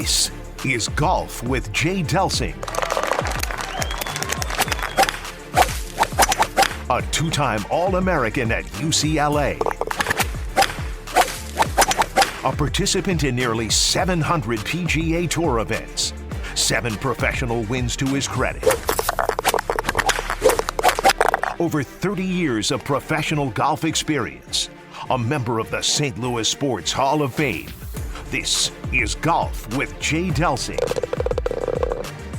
This is Golf with Jay Delsing. A two-time All-American at UCLA. A participant in nearly 700 PGA Tour events. 7 professional wins to his credit. Over 30 years of professional golf experience. A member of the St. Louis Sports Hall of Fame. This is Golf with Jay Delsing.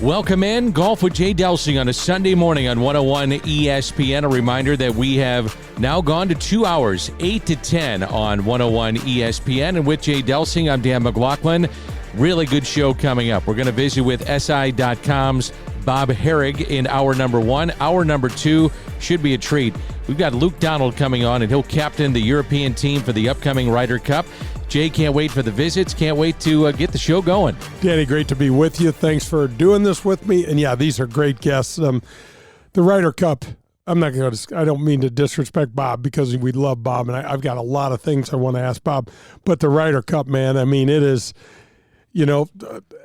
Welcome in, Golf with Jay Delsing on a Sunday morning on 101 ESPN. A reminder that we have now gone to 2 hours, 8 to 10 on 101 ESPN. And with Jay Delsing, I'm Dan McLaughlin. Really good show coming up. We're going to visit with SI.com's Bob Harig in hour number 1. Hour number 2 should be a treat. We've got Luke Donald coming on, and he'll captain the European team for the upcoming Ryder Cup. Jay, can't wait for the visits. Can't wait to get the show going. Danny, great to be with you. Thanks for doing this with me. And yeah, these are great guests. The Ryder Cup, I don't mean to disrespect Bob because we love Bob, and I've got a lot of things I want to ask Bob. But the Ryder Cup, man, I mean, it is,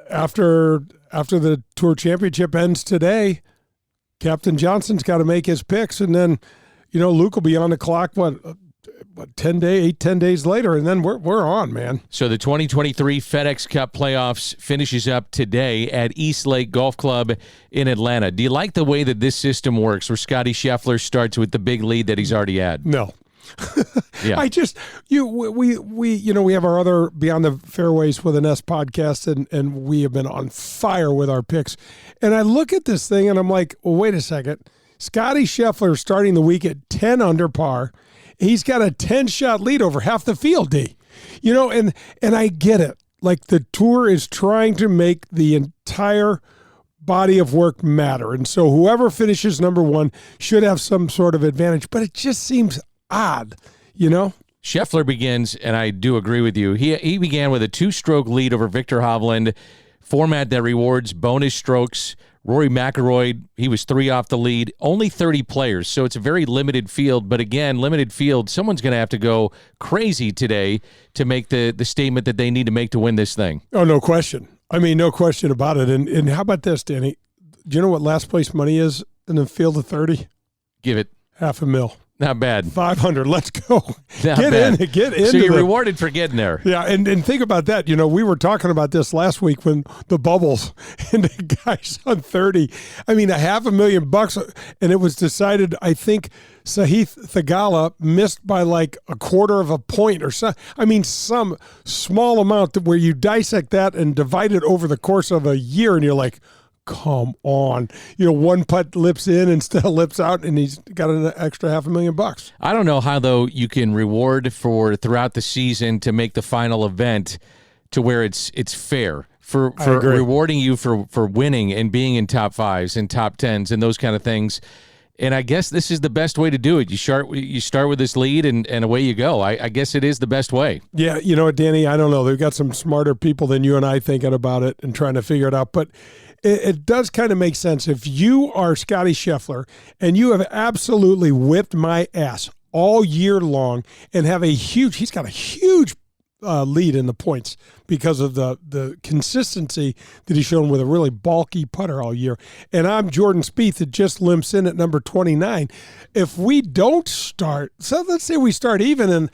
after the Tour Championship ends today, Captain Johnson's got to make his picks, and then, Luke will be on the clock, 10 days later, and then we're on, man. So the 2023 FedEx Cup playoffs finishes up today at East Lake Golf Club in Atlanta. Do you like the way that this system works, where Scotty Scheffler starts with the big lead that he's already had? No. Yeah. We have our other Beyond the Fairways with an S podcast, and we have been on fire with our picks. And I look at this thing and I'm like, well, wait a second. Scotty Scheffler starting the week at 10 under par. He's got a 10-shot lead over half the field, D. And I get it. Like, the tour is trying to make the entire body of work matter. And so whoever finishes number 1 should have some sort of advantage. But it just seems odd, Scheffler begins, and I do agree with you, he began with a 2-stroke lead over Victor Hovland, format that rewards bonus strokes. Rory McIlroy, he was 3 off the lead, only 30 players, so it's a very limited field. But again, limited field, someone's going to have to go crazy today to make the statement that they need to make to win this thing. Oh, no question. I mean, no question about it. And how about this, Danny? Do you know what last place money is in the field of 30? Give it. $500,000. Not bad. 500. Let's go. Get in. So you're rewarded for getting there. Yeah, and think about that. We were talking about this last week when the bubbles and the guys on 30. I mean, $500,000, and it was decided, I think, Sahith Theegala missed by like a quarter of a point or so. I mean, some small amount where you dissect that and divide it over the course of a year, and you're like, come on. One putt lips in and still lips out, and he's got an extra $500,000. I don't know how, though, you can reward for throughout the season to make the final event to where it's fair for rewarding you for winning and being in top 5s and top 10s and those kind of things. And I guess this is the best way to do it. You start with this lead, and away you go. I guess it is the best way. Yeah, you know what, Danny? I don't know. They've got some smarter people than you and I thinking about it and trying to figure it out. But it does kind of make sense. If you are Scotty Scheffler and you have absolutely whipped my ass all year long and have he's got a huge lead in the points because of the consistency that he's shown with a really bulky putter all year. And I'm Jordan Spieth that just limps in at number 29. If we don't start, so let's say we start even, and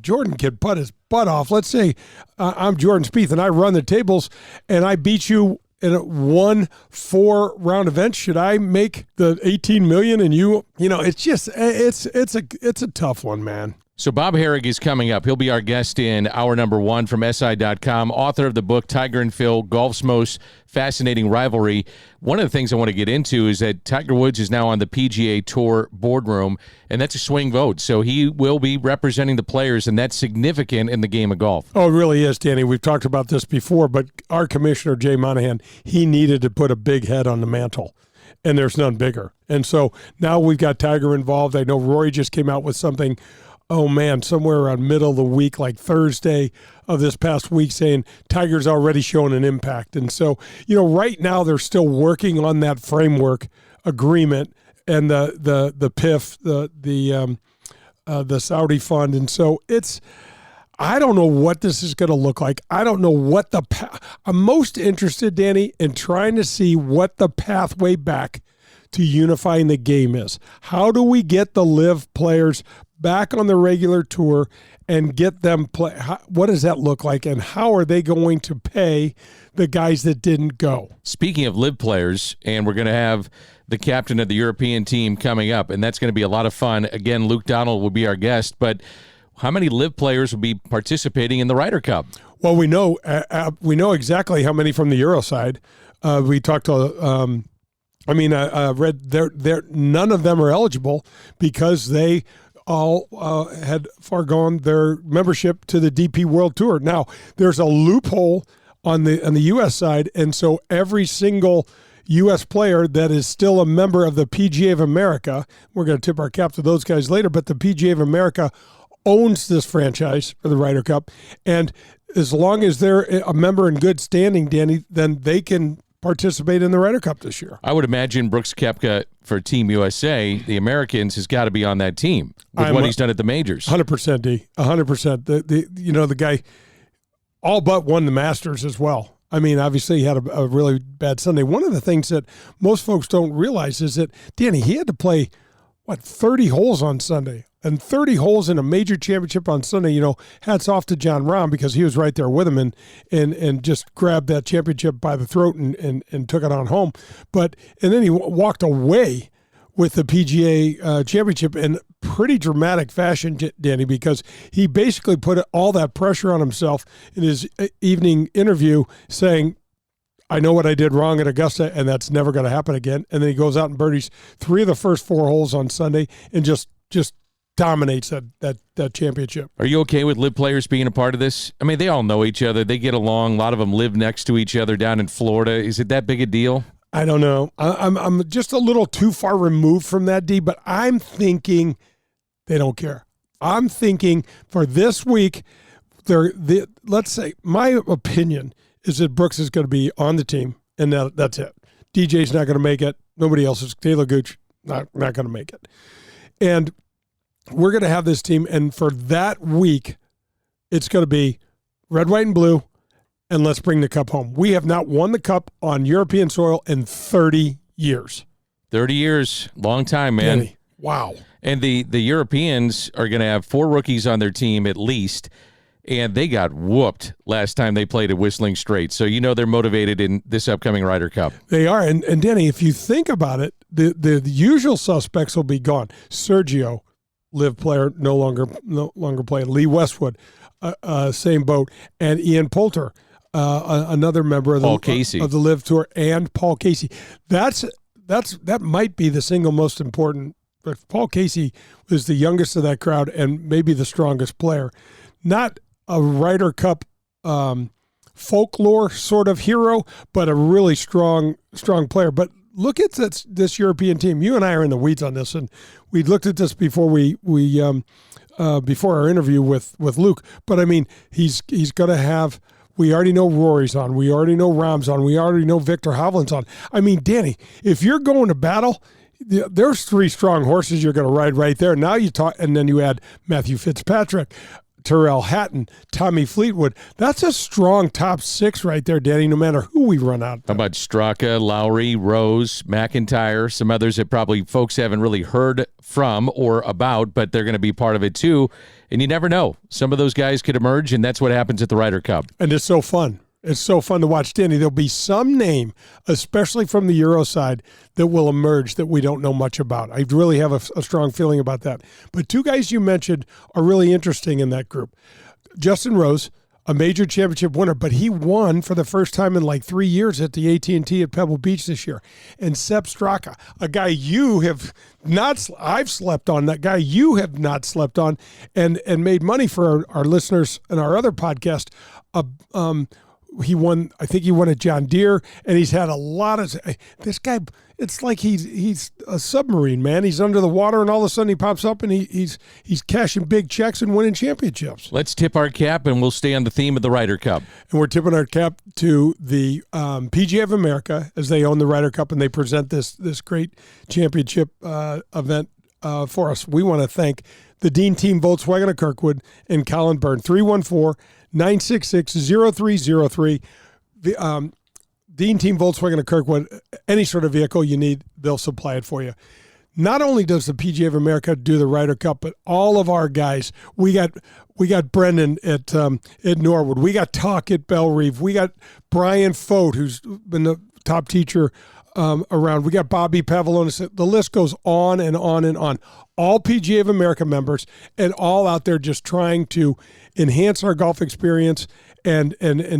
Jordan can putt his butt off. Let's say I'm Jordan Spieth and I run the tables and I beat you in a 1-4 event. Should I make the 18 million and it's just it's a tough one, man. So Bob Harig is coming up. He'll be our guest in hour number 1 from SI.com, author of the book Tiger and Phil, Golf's Most Fascinating Rivalry. One of the things I want to get into is that Tiger Woods is now on the PGA Tour boardroom, and that's a swing vote. So he will be representing the players, and that's significant in the game of golf. Oh, it really is, Danny. We've talked about this before, but our commissioner, Jay Monahan, he needed to put a big head on the mantle, and there's none bigger. And so now we've got Tiger involved. I know Rory just came out with something, somewhere around middle of the week, like Thursday of this past week, saying Tiger's already shown an impact. And so, right now they're still working on that framework agreement and the PIF, the Saudi fund. And so I don't know what this is going to look like. I don't know what I'm most interested, Danny, in trying to see what the pathway back to unifying the game is. How do we get the live players back on the regular tour and get them play? What does that look like, and how are they going to pay the guys that didn't go? Speaking of live players, and we're going to have the captain of the European team coming up, and that's going to be a lot of fun. Again, Luke Donald will be our guest, but how many live players will be participating in the Ryder Cup? Well, we know exactly how many from the Euro side. We talked to. I read there. None of them are eligible because they all had foregone their membership to the DP World Tour. Now, there's a loophole on the U.S. side, and so every single U.S. player that is still a member of the PGA of America, we're going to tip our cap to those guys later, but the PGA of America owns this franchise for the Ryder Cup, and as long as they're a member in good standing, Danny, then they can participate in the Ryder Cup this year. I would imagine Brooks Koepka for Team USA, the Americans, has got to be on that team with what he's done at the majors. 100%, D. 100%. The guy all but won the Masters as well. I mean, obviously he had a really bad Sunday. One of the things that most folks don't realize is that, Danny, he had to play, 30 holes on Sunday. And 30 holes in a major championship on Sunday, hats off to Jon Rahm because he was right there with him and just grabbed that championship by the throat and took it on home. And then he walked away with the PGA championship in pretty dramatic fashion, Danny, because he basically put all that pressure on himself in his evening interview saying, I know what I did wrong at Augusta, and that's never going to happen again. And then he goes out and birdies 3 of the first 4 holes on Sunday and just dominates that championship. Are you okay with live players being a part of this? I mean, they all know each other. They get along. A lot of them live next to each other down in Florida. Is it that big a deal? I don't know. I'm just a little too far removed from that, D, but I'm thinking they don't care. I'm thinking for this week, let's say my opinion is that Brooks is going to be on the team, and that's it. DJ's not going to make it. Nobody else is. Taylor Gooch, not going to make it. And we're going to have this team, and for that week, it's going to be red, white, and blue, and let's bring the cup home. We have not won the cup on European soil in 30 years. 30 years. Long time, man. Danny, wow. And the Europeans are going to have 4 rookies on their team at least, and they got whooped last time they played at Whistling Straits. So they're motivated in this upcoming Ryder Cup. They are. And Danny, if you think about it, the usual suspects will be gone. Sergio, live player, no longer playing. Lee Westwood, same boat. And Ian Poulter, another member of the Live Tour, and Paul Casey. That might be the single most important. But Paul Casey was the youngest of that crowd and maybe the strongest player. Not a Ryder Cup folklore sort of hero, but a really strong player. But look at this European team. You and I are in the weeds on this, and we looked at this before before our interview with Luke. But I mean, he's going to have. We already know Rory's on. We already know Rahm's on. We already know Victor Hovland's on. I mean, Danny, if you're going to battle, there's 3 strong horses you're going to ride right there. Now you talk, and then you add Matthew Fitzpatrick, Tyrrell Hatton, Tommy Fleetwood. That's a strong top 6 right there, Danny, no matter who we run out. How about Straka, Lowry, Rose, McIntyre, some others that probably folks haven't really heard from or about, but they're going to be part of it too. And you never know. Some of those guys could emerge, and that's what happens at the Ryder Cup. And it's so fun. It's so fun to watch, Danny. There'll be some name, especially from the Euro side, that will emerge that we don't know much about. I really have a strong feeling about that. But 2 guys you mentioned are really interesting in that group. Justin Rose, a major championship winner, but he won for the first time in like 3 years at the AT&T at Pebble Beach this year. And Sepp Straka, a guy you have not, I've slept on, that guy you have not slept on, and made money for our listeners in our other podcast. He won, I think he won at John Deere, and he's had a lot of, this guy, it's like he's a submarine, man. He's under the water, and all of a sudden he pops up, and he's cashing big checks and winning championships. Let's tip our cap, and we'll stay on the theme of the Ryder Cup. And we're tipping our cap to the PGA of America, as they own the Ryder Cup, and they present this great championship event for us. We want to thank the Dean Team Volkswagen of Kirkwood and Colin Byrne. 314-966-0303. The Dean Team Volkswagen of Kirkwood, any sort of vehicle you need, they'll supply it for you. Not only does the PGA of America do the Ryder Cup, but all of our guys. We got Brendan at Norwood. We got Talk at Belle Reve. We got Brian Fote, who's been the top teacher around. We got Bobby Pavlonis. The list goes on and on and on. All PGA of America members and all out there just trying to enhance our golf experience and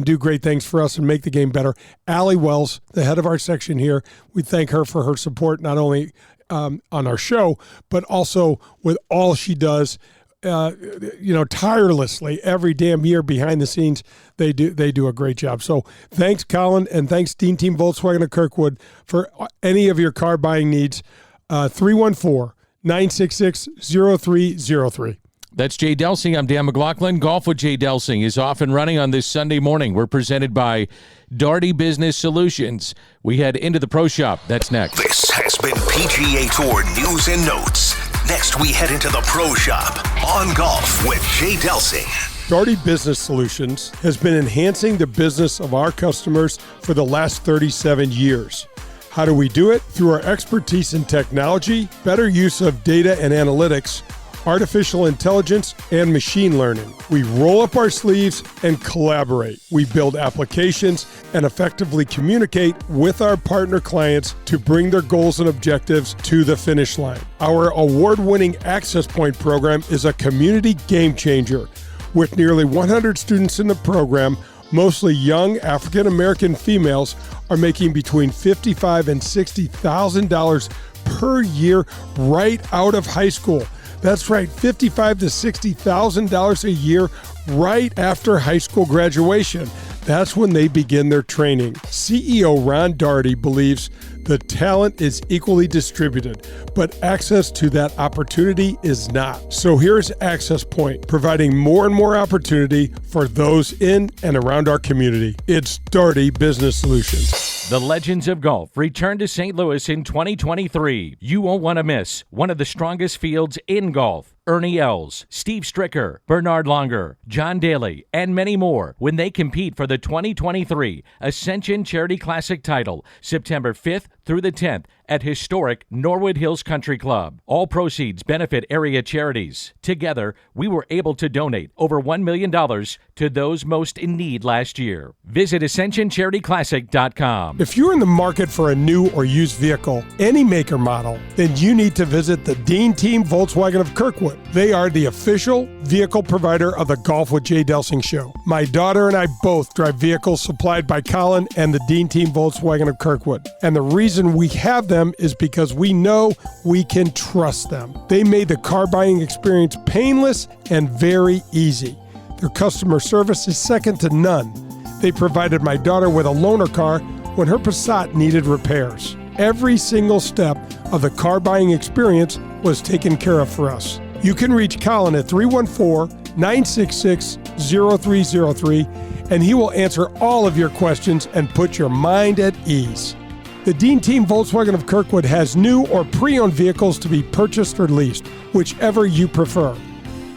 do great things for us and make the game better. Allie Wells, the head of our section here, we thank her for her support, not only on our show, but also with all she does, tirelessly every damn year behind the scenes. They do a great job. So thanks, Colin, and thanks, Dean Team Volkswagen of Kirkwood, for any of your car buying needs. 314-966-0303. That's Jay Delsing. I'm Dan McLaughlin. Golf with Jay Delsing is off and running on this Sunday morning. We're presented by Daugherty Business Solutions. We head into the pro shop. That's next. This has been PGA Tour News and Notes. Next, we head into the pro shop on Golf with Jay Delsing. Daugherty Business Solutions has been enhancing the business of our customers for the last 37 years. How do we do it? Through our expertise in technology, better use of data and analytics, artificial intelligence, and machine learning. We roll up our sleeves and collaborate. We build applications and effectively communicate with our partner clients to bring their goals and objectives to the finish line. Our award-winning Access Point program is a community game changer. With nearly 100 students in the program, mostly young African-American females are making between $55,000 and $60,000 per year right out of high school. That's right, $55,000 to $60,000 a year right after high school graduation. That's when they begin their training. CEO Ron Daugherty believes the talent is equally distributed, but access to that opportunity is not. So here's Access Point, providing more and more opportunity for those in and around our community. It's Daugherty Business Solutions. The Legends of Golf return to St. Louis in 2023. You won't want to miss one of the strongest fields in golf. Ernie Els, Steve Stricker, Bernard Longer, John Daly, and many more when they compete for the 2023 Ascension Charity Classic title, September 5th through the 10th at historic Norwood Hills Country Club. All proceeds benefit area charities. Together, we were able to donate over $1 million to those most in need last year. Visit AscensionCharityClassic.com. If you're in the market for a new or used vehicle, any make or model, then you need to visit the Dean Team Volkswagen of Kirkwood. They are the official vehicle provider of the Golf with Jay Delsing show. My daughter and I both drive vehicles supplied by Colin and the Dean Team Volkswagen of Kirkwood. And the reason we have them is because we know we can trust them. They made the car buying experience painless and very easy. Their customer service is second to none. They provided my daughter with a loaner car when her Passat needed repairs. Every single step of the car buying experience was taken care of for us. You can reach Colin at 314-966-0303, and he will answer all of your questions and put your mind at ease. The Dean Team Volkswagen of Kirkwood has new or pre-owned vehicles to be purchased or leased, whichever you prefer.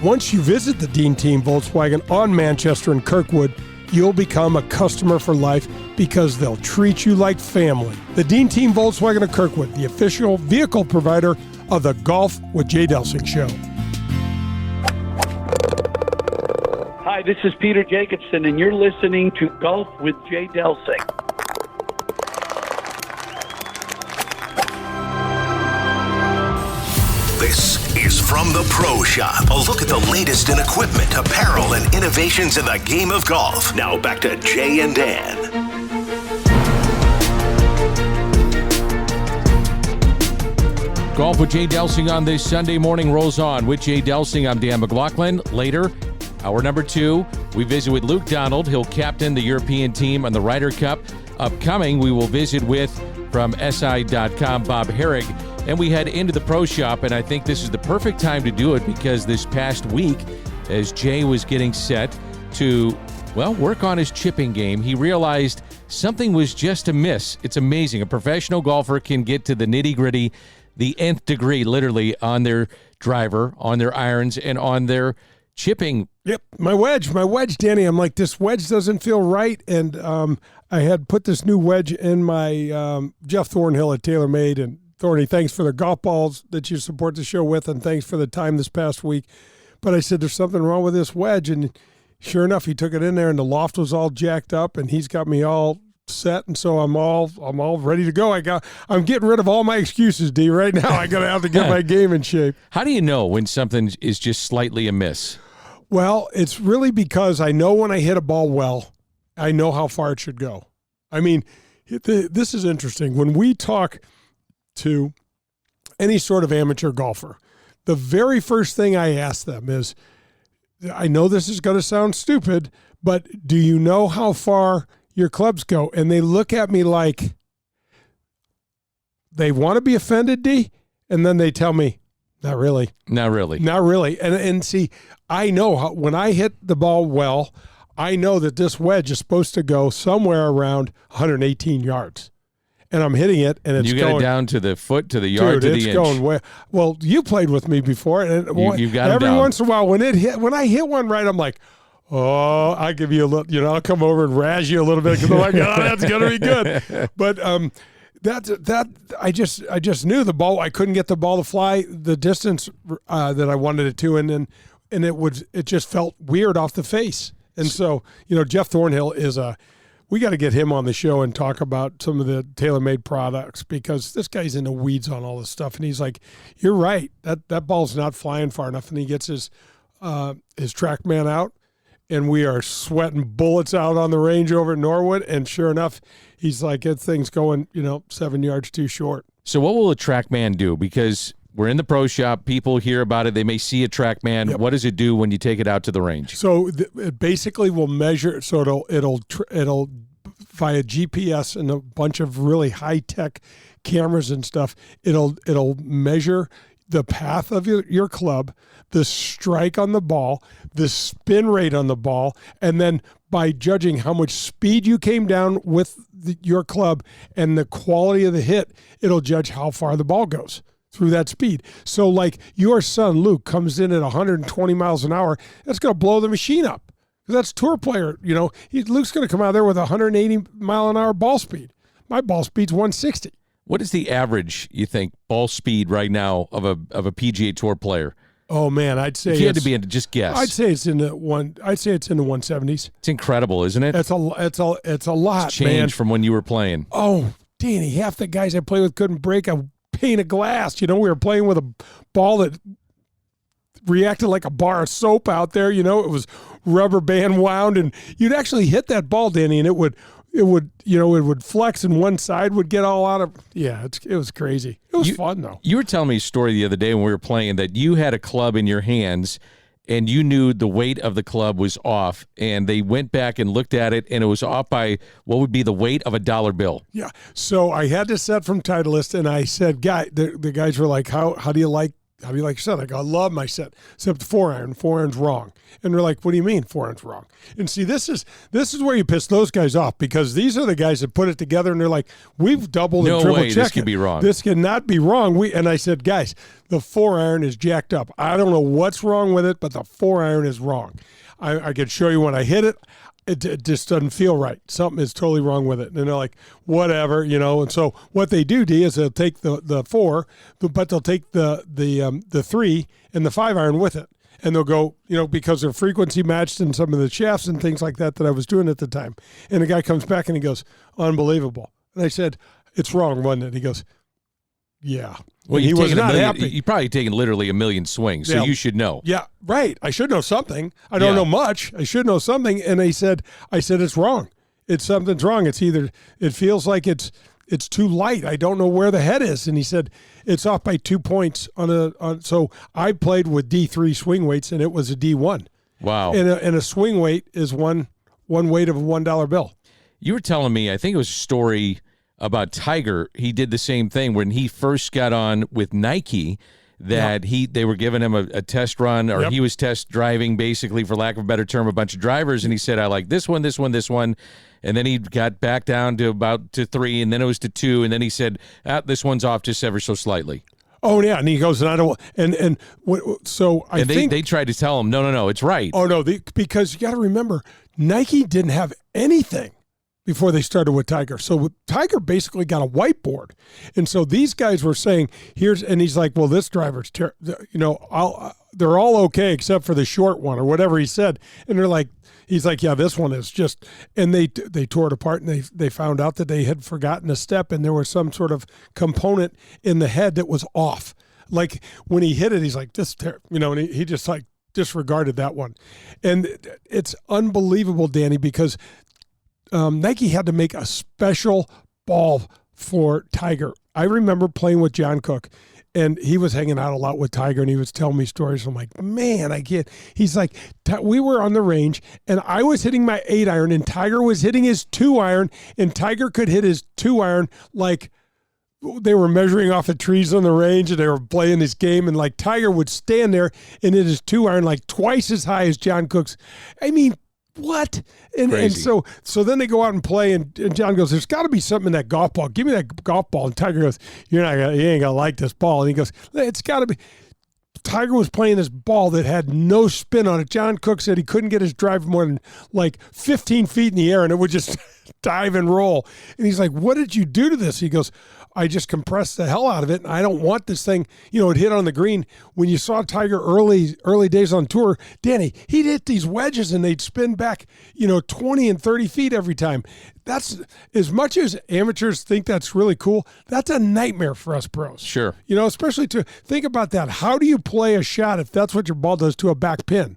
Once you visit the Dean Team Volkswagen on Manchester and Kirkwood, you'll become a customer for life because they'll treat you like family. The Dean Team Volkswagen of Kirkwood, the official vehicle provider of the Golf with Jay Delsing show. Hi, this is Peter Jacobson, and you're listening to Golf with Jay Delsing. This is From the Pro Shop. A look at the latest in equipment, apparel, and innovations in the game of golf. Now back to Jay and Dan. Golf with Jay Delsing on this Sunday morning rolls on. With Jay Delsing, I'm Dan McLaughlin. Later, hour number 2, we visit with Luke Donald. He'll captain the European team on the Ryder Cup. Upcoming, we will visit with, from SI.com, Bob Harig. And we head into the pro shop, and I think this is the perfect time to do it because this past week, as Jay was getting set to, work on his chipping game, he realized something was just amiss. It's amazing. A professional golfer can get to the nitty-gritty the nth degree, literally, on their driver, on their irons, and on their chipping. Yep, my wedge, Danny. I'm like, this wedge doesn't feel right, and I had put this new wedge in my Jeff Thornhill at TaylorMade, and Thorny, thanks for the golf balls that you support the show with, and thanks for the time this past week. But I said, there's something wrong with this wedge, and sure enough, he took it in there, and the loft was all jacked up, and he's got me all set, and so I'm all ready to go. I'm getting rid of all my excuses, D. Right now, I gotta have to get my game in shape. How do you know when something is just slightly amiss? Well, it's really because I know when I hit a ball well, I know how far it should go. I mean, this is interesting. When we talk to any sort of amateur golfer, the very first thing I ask them is, I know this is going to sound stupid, but do you know how far your clubs go? And they look at me like they want to be offended, D, and then they tell me, not really. Not really. Not really. And see, I know when I hit the ball well, I know that this wedge is supposed to go somewhere around 118 yards. And I'm hitting it, and it's you going. You got it down to the foot, to the yard, dude, to the inch. It's going way. Well, you played with me before, and you've got every down. once in a while, when I hit one right, I'm like, oh, I'll give you a little, I'll come over and razz you a little bit because I'm like, oh, that's gonna be good. But I just knew the ball. I couldn't get the ball to fly the distance that I wanted it to, and it just felt weird off the face. And so, Jeff Thornhill we got to get him on the show and talk about some of the TaylorMade products, because this guy's in the weeds on all this stuff. And he's like, you're right. That ball's not flying far enough. And he gets his TrackMan out, and we are sweating bullets out on the range over at Norwood. And sure enough, he's like, that thing's going, 7 yards too short. So what will a TrackMan do? Because we're in the pro shop. People hear about it. They may see a TrackMan. Yep. What does it do when you take it out to the range? So it basically will measure. So it'll via GPS and a bunch of really high tech cameras and stuff. It'll measure the path of your club, the strike on the ball, the spin rate on the ball, and then by judging how much speed you came down with your club and the quality of the hit, it'll judge how far the ball goes through that speed. So like your son, Luke, comes in at 120 miles an hour, that's going to blow the machine up. That's tour player, Luke's going to come out there with 180 mile an hour ball speed. My ball speed's 160. What is the average, you think, ball speed right now of a PGA Tour player? Oh man, I'd say if you had to be able to just guess. I'd say it's in the 170s. It's incredible, isn't it? It's a lot, it's changed, man. From when you were playing. Oh, Danny, half the guys I played with couldn't break a pane of glass. We were playing with a ball that reacted like a bar of soap out there. It was rubber band wound, and you'd actually hit that ball, Danny, and it would flex, and one side would get all out of. Yeah, it was crazy. It was fun though. You were telling me a story the other day when we were playing that you had a club in your hands, and you knew the weight of the club was off, and they went back and looked at it, and it was off by what would be the weight of a $1 bill. Yeah. So I had this set from Titleist, and I said, the guys were like, how do you like your set? I go, I love my set, except the 4-iron. 4-iron's wrong. And they're like, what do you mean 4-iron's wrong? And see, this is where you piss those guys off, because these are the guys that put it together, and they're like, we've doubled and triple checked. This could be wrong. This cannot be wrong. And I said, guys, the 4-iron is jacked up. I don't know what's wrong with it, but the 4-iron is wrong. I could show you when I hit it. It just doesn't feel right. Something is totally wrong with it. And they're like, whatever, And so what they do, D, is they'll take the 4, but they'll take the 3 and the 5-iron with it. And they'll go, because they're frequency matched in some of the shafts and things like that I was doing at the time. And the guy comes back and he goes, unbelievable. And I said, it's wrong, wasn't it? He goes, yeah. Well, he was not happy. You've probably taken literally 1 million swings, so you should know. Yeah, right. I should know something. I don't know much. I should know something. And I said, it's wrong. Something's wrong. It feels like it's too light. I don't know where the head is. And he said, it's off by 2 points so I played with D3 swing weights, and it was a D1. Wow. And a swing weight is one weight of a $1 bill. You were telling me, I think it was a story about Tiger. He did the same thing when he first got on with Nike, that they were giving him a test run, or he was test driving, basically, for lack of a better term, a bunch of drivers, and he said, I like this one, this one, this one. And then he got back down to 3, and then it was to 2, and then he said, this one's off just ever so slightly. Oh yeah, and he goes, and I don't, so I think they tried to tell him, no, it's right. Oh no, because you got to remember, Nike didn't have anything before they started with Tiger. So Tiger basically got a whiteboard, and so these guys were saying, and he's like, well, this driver's, they're all okay except for the short one or whatever he said, and they're like. He's like, yeah, this one is just, and they tore it apart, and they found out that they had forgotten a step, and there was some sort of component in the head that was off. Like when he hit it, he's like, and he just like disregarded that one. And it's unbelievable, Danny, because Nike had to make a special ball for Tiger. I remember playing with John Cook. And he was hanging out a lot with Tiger, and he was telling me stories. I'm like, man, I get. He's like, we were on the range, and I was hitting my 8-iron, and Tiger was hitting his 2-iron, and Tiger could hit his 2-iron like they were measuring off of trees on the range, and they were playing this game, and like Tiger would stand there and hit his 2-iron like twice as high as John Cook's. I mean, what? And so then they go out and play, and John goes, there's got to be something in that golf ball. Give me that golf ball. And Tiger goes, you ain't gonna like this ball. And he goes, it's got to be. Tiger was playing this ball that had no spin on it. John Cook said he couldn't get his drive more than like 15 feet in the air, and it would just dive and roll. And he's like, what did you do to this? He goes, I just compressed the hell out of it, and I don't want this thing, it hit on the green. When you saw Tiger early days on tour, Danny, he'd hit these wedges, and they'd spin back, 20 and 30 feet every time. That's, as much as amateurs think that's really cool, that's a nightmare for us pros. Sure. Especially to think about that. How do you play a shot if that's what your ball does to a back pin?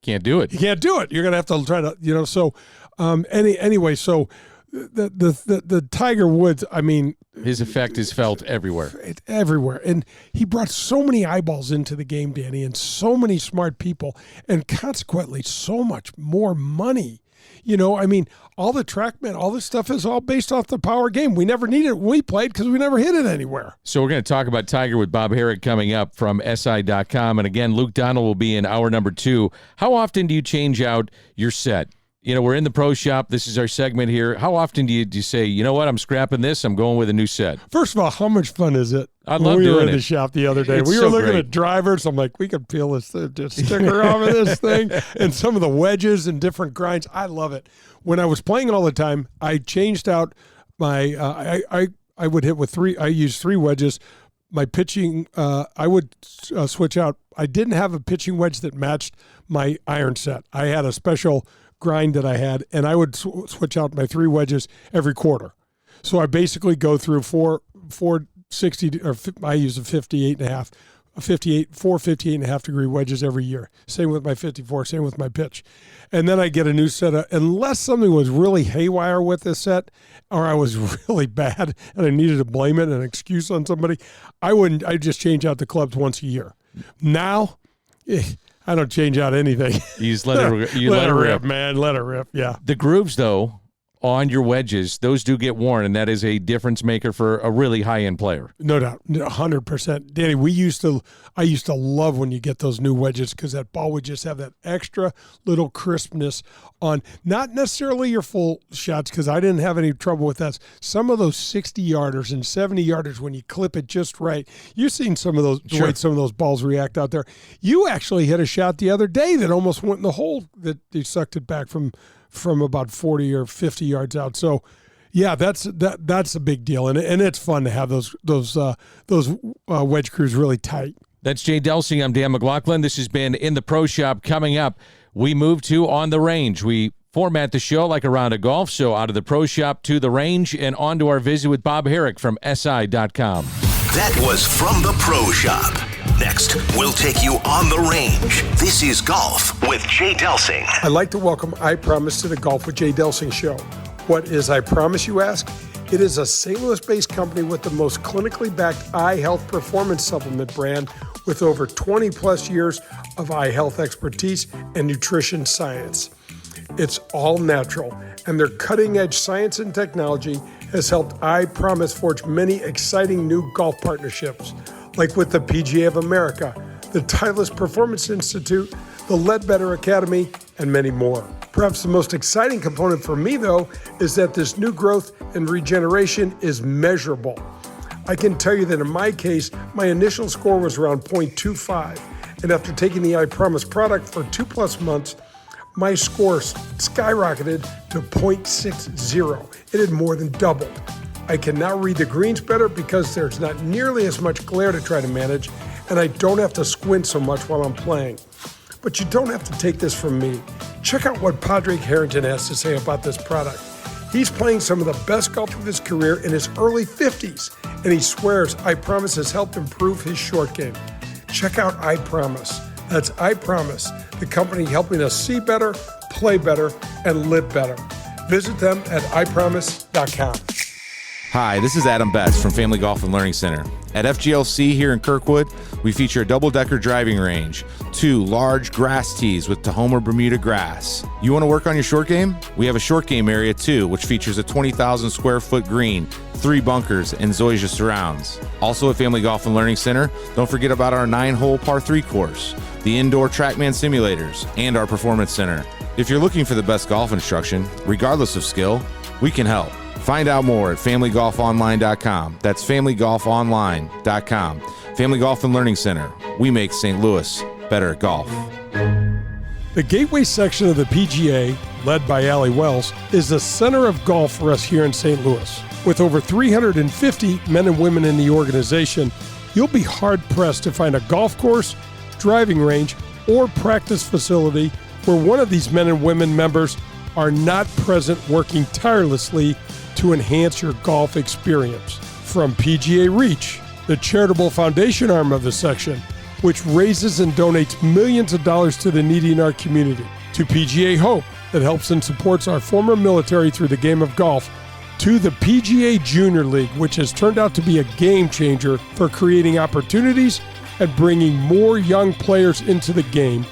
Can't do it. You can't do it. You're going to have to try to, so anyway, so the Tiger Woods, I mean, his effect is felt everywhere. Everywhere. And he brought so many eyeballs into the game, Danny, and so many smart people, and consequently so much more money. I mean, all the TrackMan, all this stuff is all based off the power game. We never needed it when we played because we never hit it anywhere. So we're going to talk about Tiger with Bob Harig coming up from SI.com. And again, Luke Donald will be in hour number 2. How often do you change out your set? We're in the pro shop. This is our segment here. How often do you say, you know what, I'm scrapping this, I'm going with a new set? First of all, how much fun is it? I love doing it. We were in the shop the other day. We were looking at drivers. I'm like, we could peel this sticker off of this thing. And some of the wedges and different grinds. I love it. When I was playing it all the time, I changed out my I would hit with 3. I used 3 wedges. My pitching, I would switch out. I didn't have a pitching wedge that matched my iron set. I had a special grind that I had, and I would switch out my 3 wedges every quarter. So I basically go through 460, or I use a 458.5 degree wedges every year. Same with my 54, same with my pitch. And then I get a new set of, unless something was really haywire with this set, or I was really bad and I needed to blame it, an excuse on somebody, I'd just change out the clubs once a year. Now, I don't change out anything. You just let it rip, man. Let it rip. Yeah. The grooves, though, on your wedges, those do get worn, and that is a difference maker for a really high-end player. No doubt, 100%. Danny, I used to love when you get those new wedges because that ball would just have that extra little crispness on, not necessarily your full shots, because I didn't have any trouble with that. Some of those 60-yarders and 70-yarders, when you clip it just right, you've seen some of those, sure, way some of those balls react out there. You actually hit a shot the other day that almost went in the hole, that you sucked it back from about 40 or 50 yards out. So, yeah, that's a big deal, and it's fun to have those wedge crews really tight. That's Jay Delsing. I'm Dan McLaughlin. This has been In the Pro Shop. Coming up, we move to On the Range. We format the show like a round of golf, so out of the Pro Shop to the range and on to our visit with Bob Harig from SI.com. That was From the Pro Shop. Next, we'll take you on the range. This is Golf with Jay Delsing. I'd like to welcome I Promise to the Golf with Jay Delsing show. What is I Promise, you ask? It is a St. Louis-based company with the most clinically backed eye health performance supplement brand with over 20-plus years of eye health expertise and nutrition science. It's all natural, and their cutting-edge science and technology has helped I Promise forge many exciting new golf partnerships, like with the PGA of America, the Titleist Performance Institute, the Ledbetter Academy, and many more. Perhaps the most exciting component for me, though, is that this new growth and regeneration is measurable. I can tell you that in my case, my initial score was around 0.25. And after taking the I Promise product for 2+ months, my score skyrocketed to 0.60. It had more than doubled. I can now read the greens better because there's not nearly as much glare to try to manage, and I don't have to squint so much while I'm playing. But you don't have to take this from me. Check out what Padraig Harrington has to say about this product. He's playing some of the best golf of his career in his early 50s, and he swears I Promise has helped improve his short game. Check out I Promise. That's I Promise, the company helping us see better, play better, and live better. Visit them at ipromise.com. Hi, this is Adam Betts from Family Golf and Learning Center. At FGLC here in Kirkwood, we feature a double-decker driving range, 2 large grass tees with Tahoma Bermuda grass. You want to work on your short game? We have a short game area too, which features a 20,000 square foot green, 3 bunkers, and Zoysia surrounds. Also at Family Golf and Learning Center, don't forget about our 9-hole par 3 course, the indoor TrackMan simulators, and our performance center. If you're looking for the best golf instruction, regardless of skill, we can help. Find out more at FamilyGolfOnline.com. That's FamilyGolfOnline.com. Family Golf and Learning Center. We make St. Louis better at golf. The Gateway section of the PGA, led by Allie Wells, is the center of golf for us here in St. Louis. With over 350 men and women in the organization, you'll be hard-pressed to find a golf course, driving range, or practice facility where one of these men and women members are not present working tirelessly to enhance your golf experience. From PGA Reach, the charitable foundation arm of the section, which raises and donates millions of dollars to the needy in our community, to PGA Hope, that helps and supports our former military through the game of golf, to the PGA Junior League, which has turned out to be a game changer for creating opportunities and bringing more young players into the game.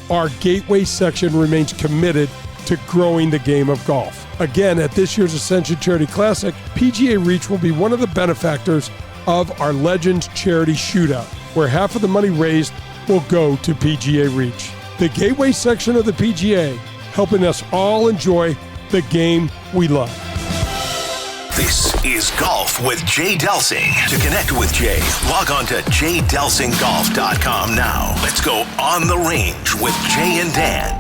Our Gateway section remains committed to growing the game of golf. Again, at this year's Ascension Charity Classic, PGA Reach will be one of the benefactors of our Legends Charity Shootout, where half of the money raised will go to PGA Reach. The Gateway section of the PGA, helping us all enjoy the game we love. This is Golf with Jay Delsing. To connect with Jay, log on to jdelsinggolf.com now. Let's go on the range with Jay and Dan.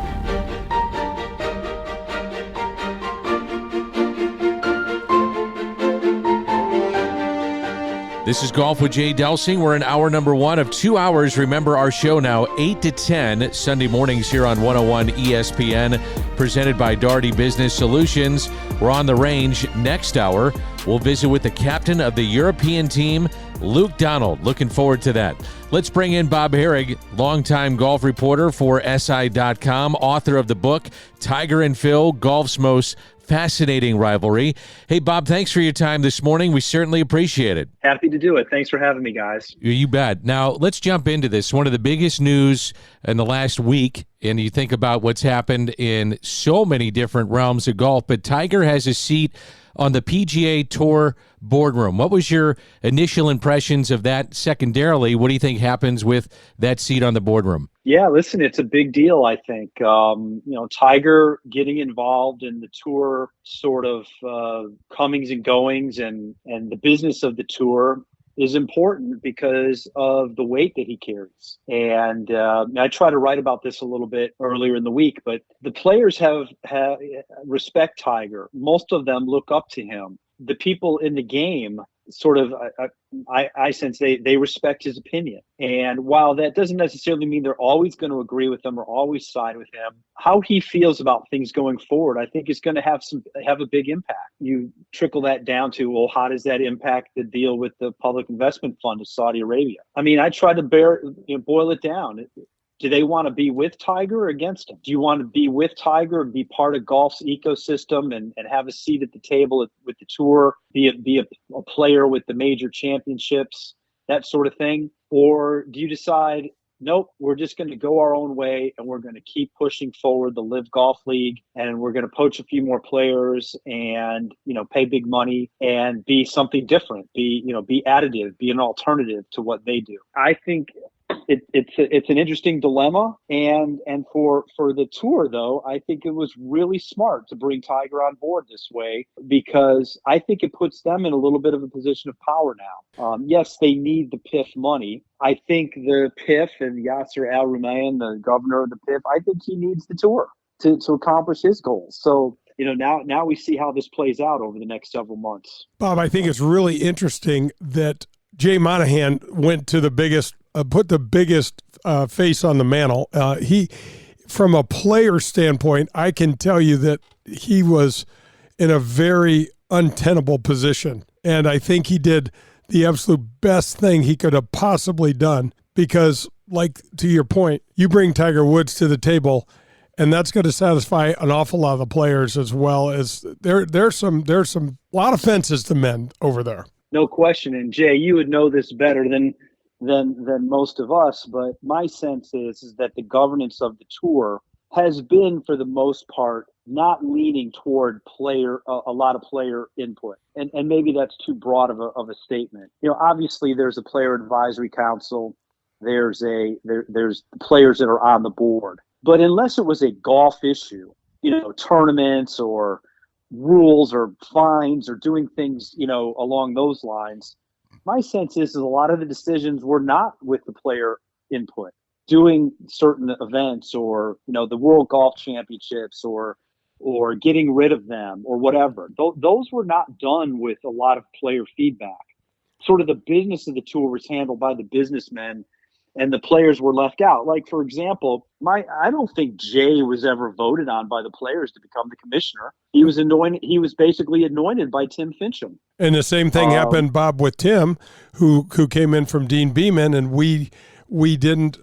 This is Golf with Jay Delsing. We're in hour number 1 of 2 hours. Remember our show now, 8 to 10, Sunday mornings here on 101 ESPN, presented by Daugherty Business Solutions. We're on the range. Next hour, we'll visit with the captain of the European team, Luke Donald. Looking forward to that. Let's bring in Bob Harig, longtime golf reporter for SI.com, author of the book, Tiger and Phil, Golf's Most Fascinating Rivalry. Hey, Bob, thanks for your time this morning. We certainly appreciate it. Happy to do it. Thanks for having me, guys. You bet. Now, let's jump into this. One of the biggest news in the last week, and you think about what's happened in so many different realms of golf, but Tiger has a seat on the PGA Tour boardroom. What was your initial impressions of that? Secondarily, what do you think happens with that seat on the boardroom? Yeah, listen, it's a big deal, I think. Tiger getting involved in the tour sort of comings and goings and the business of the tour is important because of the weight that he carries. And I try to write about this a little bit earlier in the week, but the players have respect Tiger. Most of them look up to him. The people in the game sort of, I sense they respect his opinion. And while that doesn't necessarily mean they're always going to agree with him or always side with him, how he feels about things going forward, I think is going to have a big impact. You trickle that down to, well, how does that impact the deal with the Public Investment Fund of Saudi Arabia? I mean, I try to boil it down. Do they want to be with Tiger or against him? Do you want to be with Tiger and be part of golf's ecosystem and have a seat at the table with the tour, be a player with the major championships, that sort of thing? Or do you decide, nope, we're just going to go our own way and we're going to keep pushing forward the Live Golf League and we're going to poach a few more players and, pay big money and be something different, be additive, be an alternative to what they do? I think it's an interesting dilemma, and for the tour though, I think it was really smart to bring Tiger on board this way, because I think it puts them in a little bit of a position of power now. Yes, they need the PIF money. I think the PIF and Yasser Al Rumayyan, the governor of the PIF, I think he needs the tour to accomplish his goals. So now we see how this plays out over the next several months. Bob, I think it's really interesting that Jay Monahan went to the biggest, put the biggest face on the mantle. He, from a player standpoint, I can tell you that he was in a very untenable position. And I think he did the absolute best thing he could have possibly done, because, like, to your point, you bring Tiger Woods to the table, and that's going to satisfy an awful lot of the players, as well as there's some lot of fences to mend over there. No question. And Jay, you would know this better than most of us, but my sense is that the governance of the tour has been, for the most part, not leaning toward a lot of player input. And maybe that's too broad of a statement. Obviously there's a player advisory council. There's players that are on the board. But unless it was a golf issue, tournaments or rules or fines or doing things, along those lines, my sense is a lot of the decisions were not with the player input. Doing certain events, or the World Golf Championships, or getting rid of them, or whatever, those were not done with a lot of player feedback. Sort of the business of the tour was handled by the businessmen, and the players were left out. Like, for example, I don't think Jay was ever voted on by the players to become the commissioner. He was anointed. He was basically anointed by Tim Finchem. And the same thing happened, Bob, with Tim, who came in from Dean Beeman, and we didn't.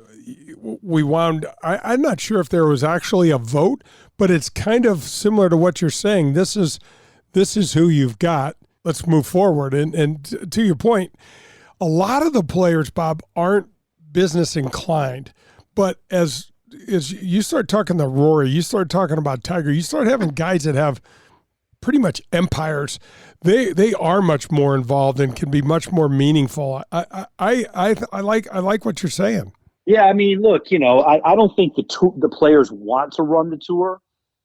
We wound. I'm not sure if there was actually a vote, but it's kind of similar to what you're saying. This is who you've got. Let's move forward. And to your point, a lot of the players, Bob, aren't business inclined, but as you start talking to Rory, you start talking about Tiger, you start having guys that have pretty much empires. They are much more involved and can be much more meaningful. I like what you're saying. Yeah, I mean, look, I don't think the players want to run the tour.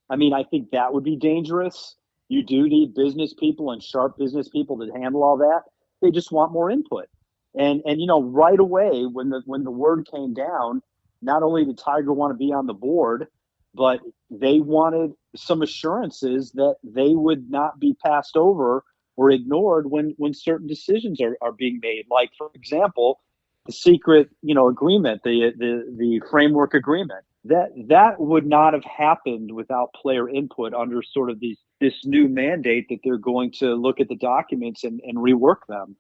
I mean, I think that would be dangerous. You do need business people and sharp business people to handle all that. They just want more input. And right away when the word came down, not only did Tiger want to be on the board, but they wanted some assurances that they would not be passed over or ignored when certain decisions are being made. Like, for example, the secret, agreement, the framework agreement. That would not have happened without player input under sort of this new mandate that they're going to look at the documents and rework them.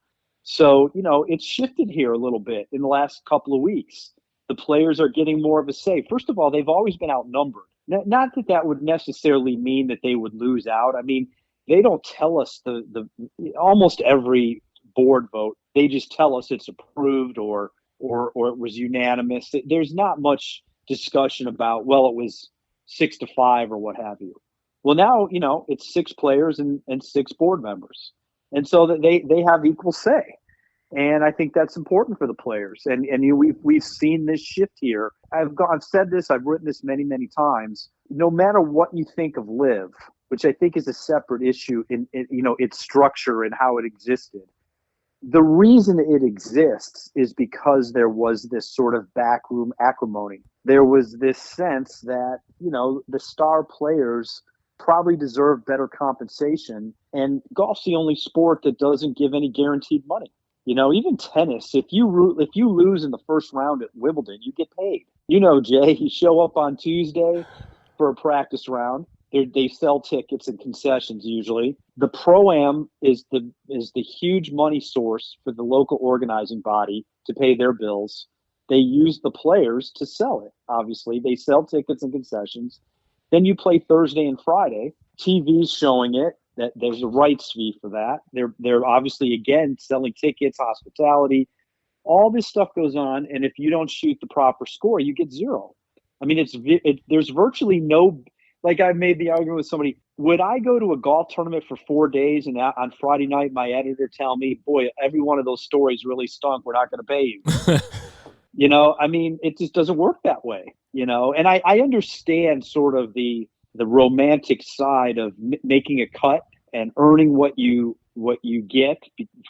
So, it's shifted here a little bit in the last couple of weeks. The players are getting more of a say. First of all, they've always been outnumbered. Not that would necessarily mean that they would lose out. I mean, they don't tell us the almost every board vote. They just tell us it's approved or it was unanimous. There's not much discussion about, well, it was 6-5 or what have you. Well, now, it's 6 players and 6 board members. And so that they have equal say. And I think that's important for the players. And we've seen this shift here. I've said this, I've written this many, many times. No matter what you think of LIV, which I think is a separate issue in its structure and how it existed, the reason it exists is because there was this sort of backroom acrimony. There was this sense that, the star players probably deserve better compensation. And golf's the only sport that doesn't give any guaranteed money. Even tennis, if you lose in the first round at Wimbledon, you get paid. Jay, you show up on Tuesday for a practice round. They sell tickets and concessions usually. The Pro-Am is the huge money source for the local organizing body to pay their bills. They use the players to sell it. Obviously, they sell tickets and concessions. Then you play Thursday and Friday. TV's showing it. That there's a rights fee for that. They're obviously, again, selling tickets, hospitality. All this stuff goes on, and if you don't shoot the proper score, you get 0. I mean, there's virtually no. Like, I made the argument with somebody, would I go to a golf tournament for 4 days and on Friday night my editor tell me, boy, every one of those stories really stunk, we're not going to pay you? I mean, it just doesn't work that way, and I understand sort of the romantic side of making a cut and earning what you get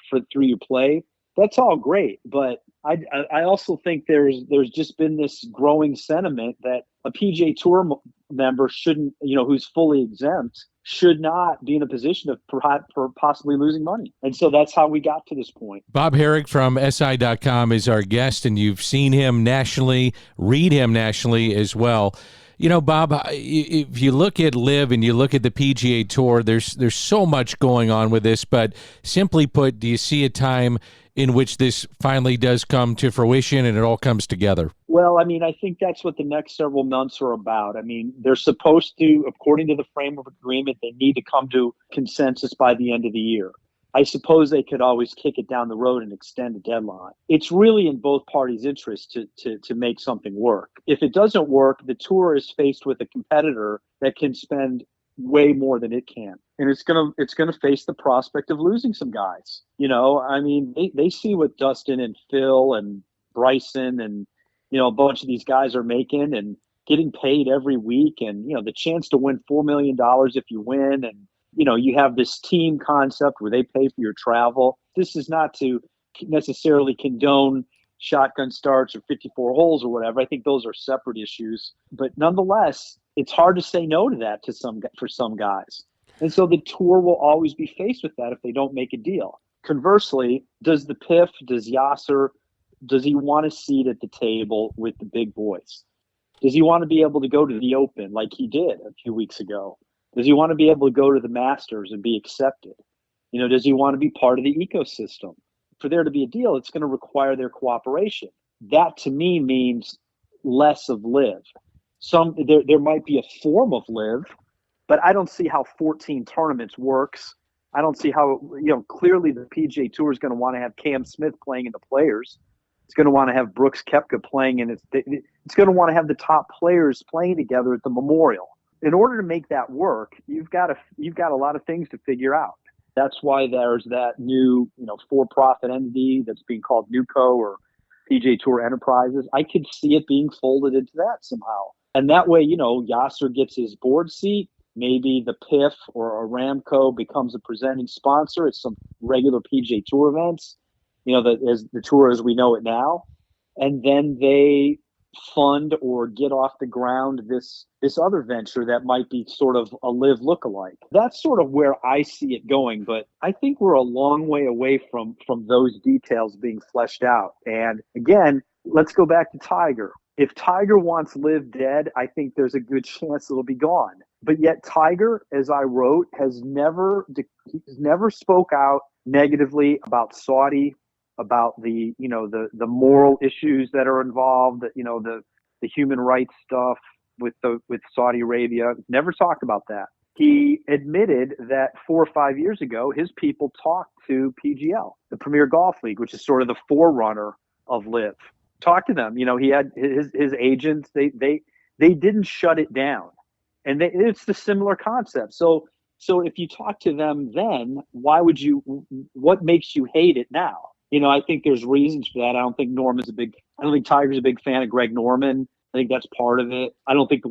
through your play. That's all great, but I also think there's just been this growing sentiment that a PGA Tour member shouldn't, who's fully exempt, should not be in a position of possibly losing money. And so that's how we got to this point. Bob Harig from SI.com is our guest, and you've seen him nationally, read him nationally as well. Bob, if you look at LIV and you look at the PGA Tour, there's so much going on with this, but simply put, do you see a time in which this finally does come to fruition and it all comes together? Well, I mean, I think that's what the next several months are about. I mean, they're supposed to, according to the framework agreement, they need to come to consensus by the end of the year. I suppose they could always kick it down the road and extend the deadline. It's really in both parties' interest to make something work. If it doesn't work, the tour is faced with a competitor that can spend way more than it can, and it's gonna face the prospect of losing some guys. I mean, they see what Dustin and Phil and Bryson and a bunch of these guys are making and getting paid every week, and the chance to win $4 million if you win, and you have this team concept where they pay for your travel. This is not to necessarily condone shotgun starts or 54 holes or whatever. I think those are separate issues. But nonetheless, it's hard to say no to that for some guys. And so the tour will always be faced with that if they don't make a deal. Conversely, does the PIF, does Yasser, does he want a seat at the table with the big boys? Does he want to be able to go to the Open like he did a few weeks ago? Does he want to be able to go to the Masters and be accepted? Does he want to be part of the ecosystem? For there to be a deal, it's going to require their cooperation. That to me means less of LIV. There might be a form of LIV, but I don't see how 14 tournaments works. I don't see how, clearly the PGA Tour is going to want to have Cam Smith playing in the Players. It's going to want to have Brooks Koepka playing in it's going to want to have the top players playing together at the Memorial. In order to make that work, you've got a lot of things to figure out. That's why there's that new, for-profit entity that's being called NewCo or PGA Tour Enterprises. I could see it being folded into that somehow. And that way, Yasser gets his board seat. Maybe the PIF or Aramco becomes a presenting sponsor at some regular PGA Tour events, as the tour as we know it now. And then they fund or get off the ground this other venture that might be sort of a LIV lookalike. That's sort of where I see it going, but I think we're a long way away from those details being fleshed out. And again, let's go back to Tiger. If Tiger wants LIV dead, I think there's a good chance it'll be gone. But yet Tiger, as I wrote, has never spoke out negatively about Saudi, about the moral issues that are involved, the human rights stuff with Saudi Arabia. Never talked about that. He admitted that 4 or 5 years ago, his people talked to PGL, the Premier Golf League, which is sort of the forerunner of LIV. Talked to them. He had his agents. They didn't shut it down, and it's the similar concept. So if you talk to them then, what makes you hate it now? I think there's reasons for that. I don't think Tiger's a big fan of Greg Norman. I think that's part of it. I don't think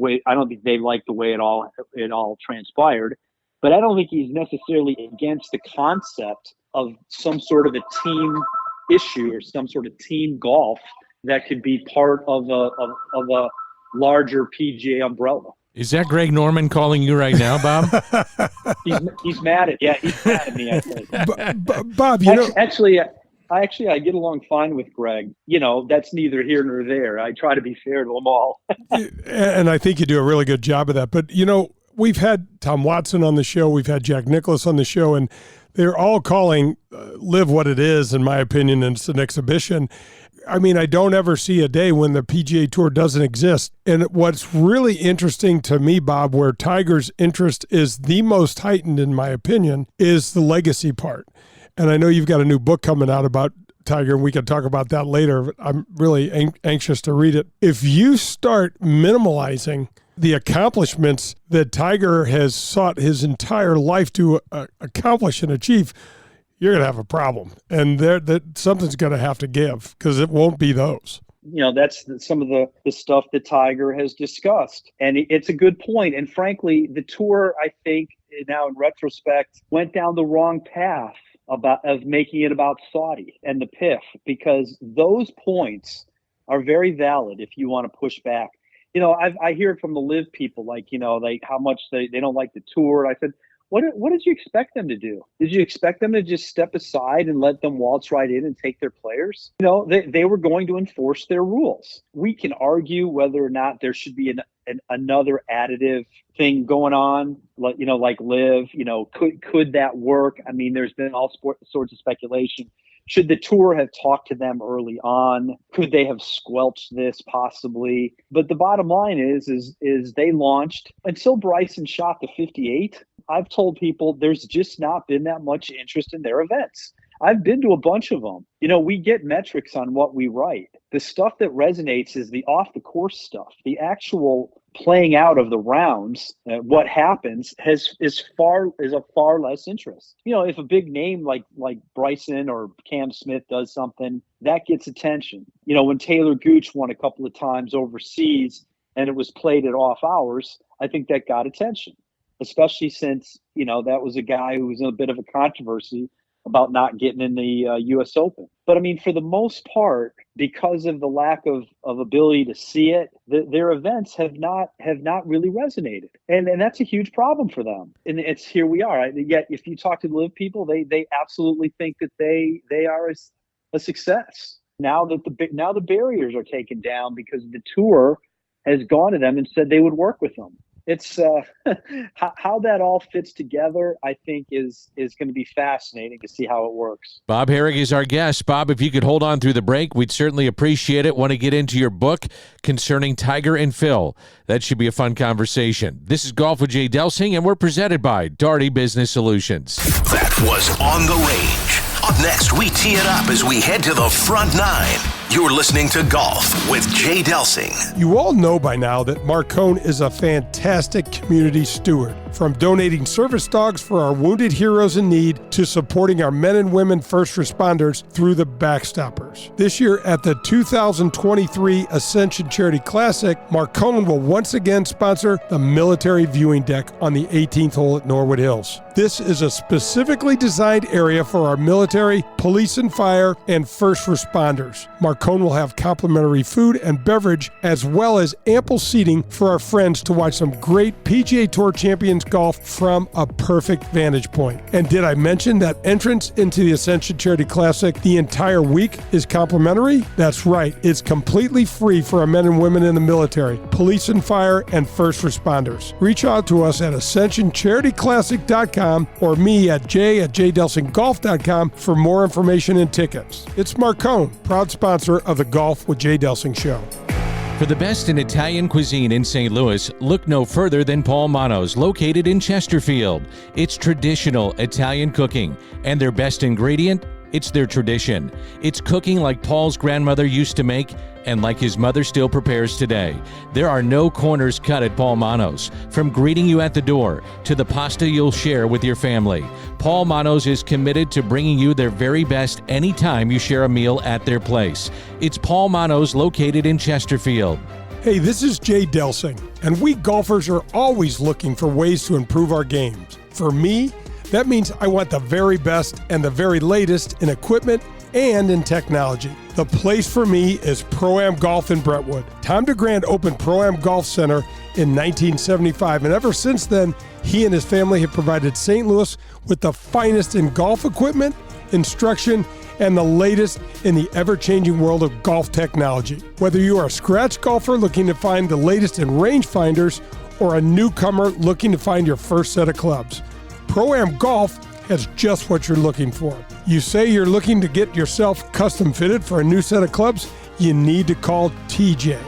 they like the way it all transpired, but I don't think he's necessarily against the concept of some sort of a team issue or some sort of team golf that could be part of a larger PGA umbrella. Is that Greg Norman calling you right now, Bob? he's mad at me, I think. Bob, Actually, I get along fine with Greg. That's neither here nor there. I try to be fair to them all. And I think you do a really good job of that. But, we've had Tom Watson on the show. We've had Jack Nicklaus on the show, and they're all calling LIV what it is, in my opinion, and it's an exhibition. I mean, I don't ever see a day when the PGA Tour doesn't exist. And what's really interesting to me, Bob, where Tiger's interest is the most heightened, in my opinion, is the legacy part. And I know you've got a new book coming out about Tiger, and we can talk about that later. But I'm really anxious to read it. If you start minimalizing the accomplishments that Tiger has sought his entire life to accomplish and achieve, you're going to have a problem. And that something's going to have to give, because it won't be those. That's some of the stuff that Tiger has discussed. And it's a good point. And frankly, the tour, I think now in retrospect, went down the wrong path of making it about Saudi and the PIF, because those points are very valid if you want to push back. I hear it from the live people, like how much they don't like the tour. And I said, what did you expect them to do? Did you expect them to just step aside and let them waltz right in and take their players? They were going to enforce their rules. We can argue whether or not there should be another additive thing going on, like live. Could that work? I mean, there's been all sorts of speculation. Should the tour have talked to them early on? Could they have squelched this possibly? But the bottom line is they launched until Bryson shot the 58. I've told people there's just not been that much interest in their events. I've been to a bunch of them. We get metrics on what we write. The stuff that resonates is the off the course stuff. The actual playing out of the rounds, what happens is a far less interest. If a big name like Bryson or Cam Smith does something, that gets attention. When Taylor Gooch won a couple of times overseas and it was played at off hours, I think that got attention, especially since, that was a guy who was in a bit of a controversy about not getting in the U.S. Open. But I mean, for the most part, because of the lack of ability to see it, their events have not really resonated, and that's a huge problem for them. And it's here we are. Yet, if you talk to the live people, they absolutely think that they are a success. Now that the barriers are taken down because the tour has gone to them and said they would work with them. It's how that all fits together, I think, is going to be fascinating to see how it works. Bob Harig is our guest. Bob, if you could hold on through the break, we'd certainly appreciate it. Want to get into your book concerning Tiger and Phil. That should be a fun conversation. This is Golf with Jay Delsing, and we're presented by Daugherty Business Solutions. That was On the Range. Up next, we tee it up as we head to the front nine. You're listening to Golf with Jay Delsing. You all know by now that Marcone is a fantastic community steward. From donating service dogs for our wounded heroes in need to supporting our men and women first responders through the Backstoppers. This year at the 2023 Ascension Charity Classic, Marcone will once again sponsor the military viewing deck on the 18th hole at Norwood Hills. This is a specifically designed area for our military, police and fire, and first responders. Marcone will have complimentary food and beverage, as well as ample seating for our friends to watch some great PGA Tour champions golf from a perfect vantage point. And did I mention that entrance into the Ascension Charity Classic the entire week is complimentary? That's right, it's completely free for our men and women in the military, police and fire, and first responders. Reach out to us at ascensioncharityclassic.com or me at jay@jdelsinggolf.com for more information and tickets. It's Marcone, proud sponsor of the Golf with Jay Delsing show. For the best in Italian cuisine in St. Louis, look no further than Paul Manno's, located in Chesterfield. It's traditional Italian cooking, and their best ingredient? It's their tradition. It's cooking like Paul's grandmother used to make and like his mother still prepares today. There are no corners cut at Paul Manno's. From greeting you at the door to the pasta you'll share with your family, Paul Manno's is committed to bringing you their very best anytime you share a meal at their place. It's Paul Manno's, located in Chesterfield. Hey, this is Jay Delsing, and we golfers are always looking for ways to improve our games. For me, that means I want the very best and the very latest in equipment and in technology. The place for me is Pro-Am Golf in Brentwood. Tom DeGrand opened Pro-Am Golf Center in 1975, and ever since then, he and his family have provided St. Louis with the finest in golf equipment, instruction, and the latest in the ever-changing world of golf technology. Whether you are a scratch golfer looking to find the latest in rangefinders or a newcomer looking to find your first set of clubs, Pro-Am Golf has just what you're looking for. You say you're looking to get yourself custom fitted for a new set of clubs? You need to call TJ.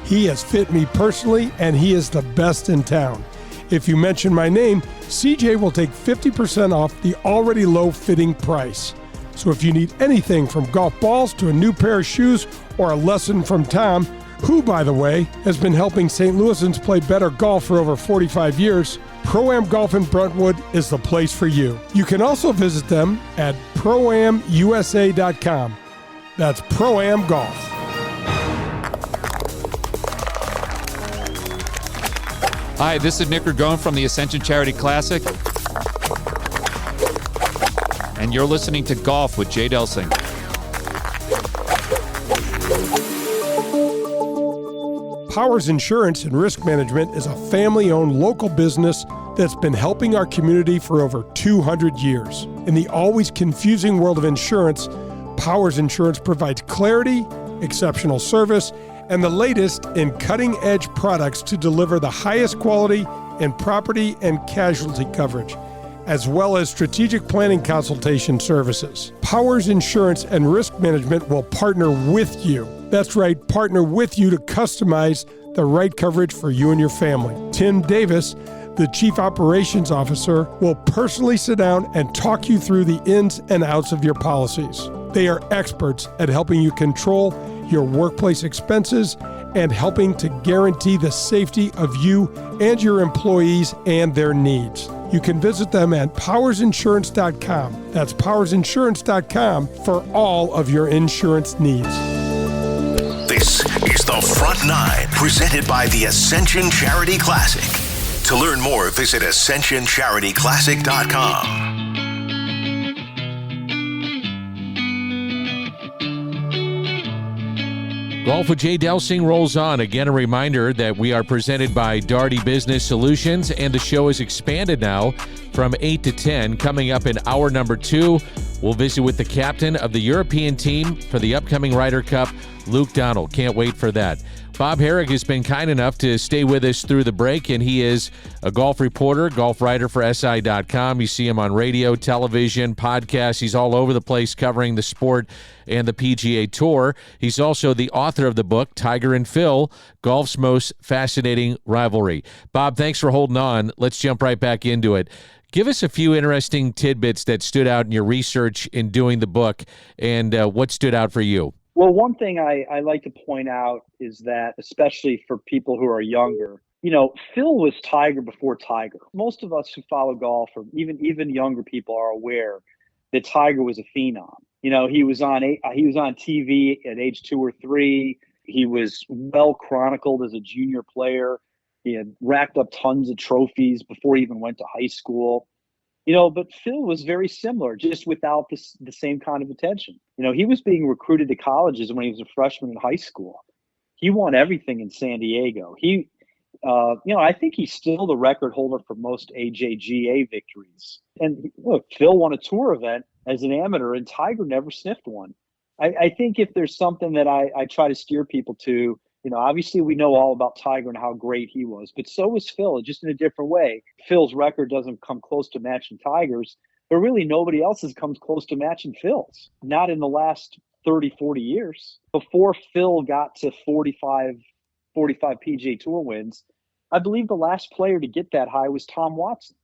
He has fit me personally, and he is the best in town. If you mention my name, CJ will take 50% off the already low fitting price. So if you need anything from golf balls to a new pair of shoes or a lesson from Tom, who, by the way, has been helping St. Louisans play better golf for over 45 years, Pro-Am Golf in Brentwood is the place for you. You can also visit them at proamusa.com. That's Pro-Am Golf. Hi, this is Nick Ragone from the Ascension Charity Classic. And you're listening to Golf with Jay Delsing. Powers Insurance and Risk Management is a family-owned local business that's been helping our community for over 200 years. In the always confusing world of insurance, Powers Insurance provides clarity, exceptional service, and the latest in cutting-edge products to deliver the highest quality in property and casualty coverage, as well as strategic planning consultation services. Powers Insurance and Risk Management will partner with you. That's right, partner with you to customize the right coverage for you and your family. Tim Davis, the Chief Operations Officer, will personally sit down and talk you through the ins and outs of your policies. They are experts at helping you control your workplace expenses and helping to guarantee the safety of you and your employees and their needs. You can visit them at powersinsurance.com. That's powersinsurance.com for all of your insurance needs. This is the Front Nine, presented by the Ascension Charity Classic. To learn more, visit ascensioncharityclassic.com. Golf with Jay Delsing rolls on. Again, a reminder that we are presented by Daugherty Business Solutions, and the show is expanded now from 8 to 10. Coming up in hour number 2, we'll visit with the captain of the European team for the upcoming Ryder Cup, Luke Donald. Can't wait for that. Bob Harig has been kind enough to stay with us through the break, and he is a golf reporter, golf writer for SI.com. You see him on radio, television, podcasts. He's all over the place covering the sport and the PGA Tour. He's also the author of the book, Tiger and Phil, Golf's Most Fascinating Rivalry. Bob, thanks for holding on. Let's jump right back into it. Give us a few interesting tidbits that stood out in your research in doing the book, and what stood out for you. Well, one thing I like to point out is that, especially for people who are younger, Phil was Tiger before Tiger. Most of us who follow golf, or even younger people, are aware that Tiger was a phenom. He was on TV at age 2 or 3. He was well chronicled as a junior player. He had racked up tons of trophies before he even went to high school. But Phil was very similar, just without the same kind of attention. He was being recruited to colleges when he was a freshman in high school. He won everything in San Diego. I think he's still the record holder for most AJGA victories. And look, Phil won a tour event as an amateur, and Tiger never sniffed one. I think if there's something that I try to steer people to, obviously we know all about Tiger and how great he was, but so was Phil, just in a different way. Phil's record doesn't come close to matching Tiger's, but really nobody else's comes close to matching Phil's. Not in the last 30, 40 years. Before Phil got to 45 PGA Tour wins, I believe the last player to get that high was Tom Watson,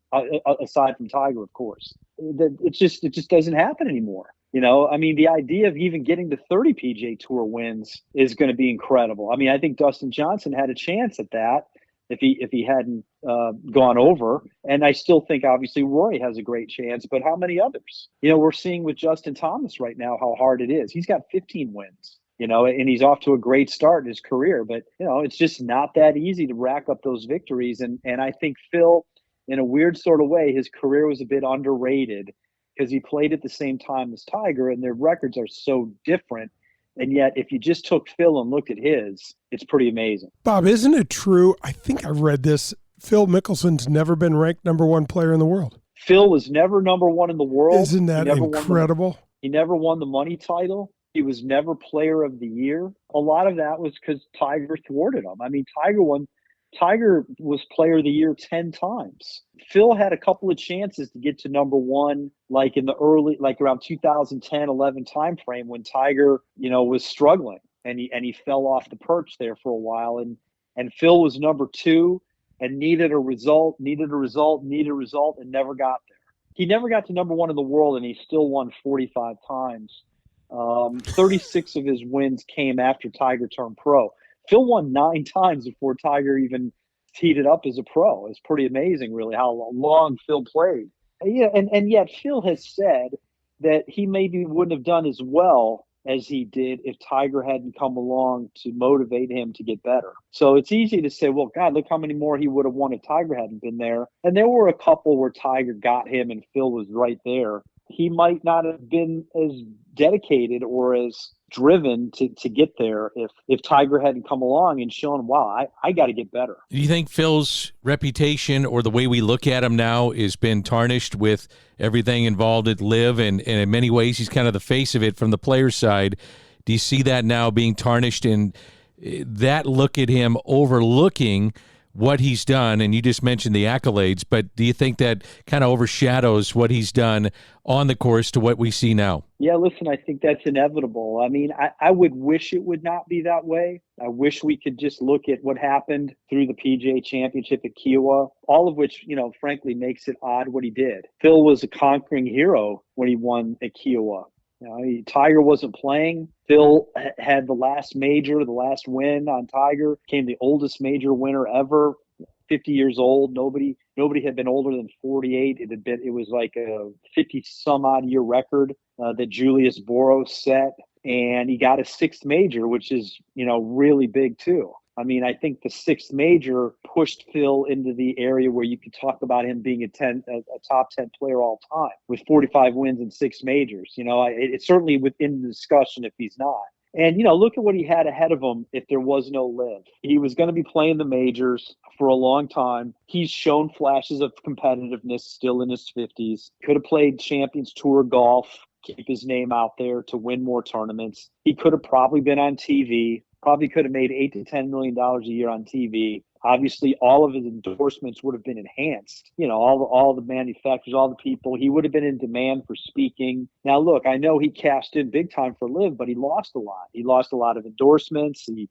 aside from Tiger, of course. It just doesn't happen anymore. The idea of even getting to 30 PGA Tour wins is going to be incredible. I think Dustin Johnson had a chance at that if he hadn't gone over. And I still think, obviously, Rory has a great chance. But how many others? We're seeing with Justin Thomas right now how hard it is. He's got 15 wins, and he's off to a great start in his career. But, it's just not that easy to rack up those victories. And I think Phil, in a weird sort of way, his career was a bit underrated, because he played at the same time as Tiger, and their records are so different. And yet, if you just took Phil and looked at his, it's pretty amazing. Bob, isn't it true? I think I read this. Phil Mickelson's never been ranked number 1 player in the world. Phil was never number 1 in the world. Isn't that incredible? He never won the money title. He was never player of the year. A lot of that was because Tiger thwarted him. Tiger was player of the year 10 times. Phil had a couple of chances to get to number 1, like in the early, like around 2010, 11 timeframe, when Tiger, was struggling, and he fell off the perch there for a while. And Phil was number 2 and needed a result, and never got there. He never got to number 1 in the world, and he still won 45 times. 36 of his wins came after Tiger turned pro. Phil won 9 times before Tiger even heated up as a pro. It's pretty amazing, really, how long Phil played. Yeah, and yet Phil has said that he maybe wouldn't have done as well as he did if Tiger hadn't come along to motivate him to get better. So it's easy to say, well, God, look how many more he would have won if Tiger hadn't been there. And there were a couple where Tiger got him and Phil was right there. He might not have been as dedicated or as driven to get there if Tiger hadn't come along and shown, wow, I got to get better. Do you think Phil's reputation or the way we look at him now has been tarnished with everything involved at LIV, and in many ways he's kind of the face of it from the player's side? Do you see that now being tarnished and that look at him overlooking what he's done? And you just mentioned the accolades, but do you think that kind of overshadows what he's done on the course to what we see now? Yeah, listen, I think that's inevitable. I mean, I would wish it would not be that way. I wish we could just look at what happened through the PGA Championship at Kiowa, all of which, frankly, makes it odd what he did. Phil was a conquering hero when he won at Kiowa. Tiger wasn't playing. Phil had the last major, the last win on Tiger, became the oldest major winner ever, 50 years old. Nobody had been older than 48. It was like a 50 some odd year record that Julius Boros set. And he got a sixth major, which is, really big too. I mean, I think the sixth major pushed Phil into the area where you could talk about him being a top 10 player all time with 45 wins and six majors. It's certainly within the discussion if he's not. And, look at what he had ahead of him if there was no LIV. He was going to be playing the majors for a long time. He's shown flashes of competitiveness still in his 50s. Could have played Champions Tour golf, keep his name out there to win more tournaments. He could have probably been on TV. Probably could have made $8 to $10 million a year on TV. Obviously, all of his endorsements would have been enhanced. All the manufacturers, all the people. He would have been in demand for speaking. Now, look, I know he cashed in big time for LIV, but he lost a lot. He lost a lot of endorsements. The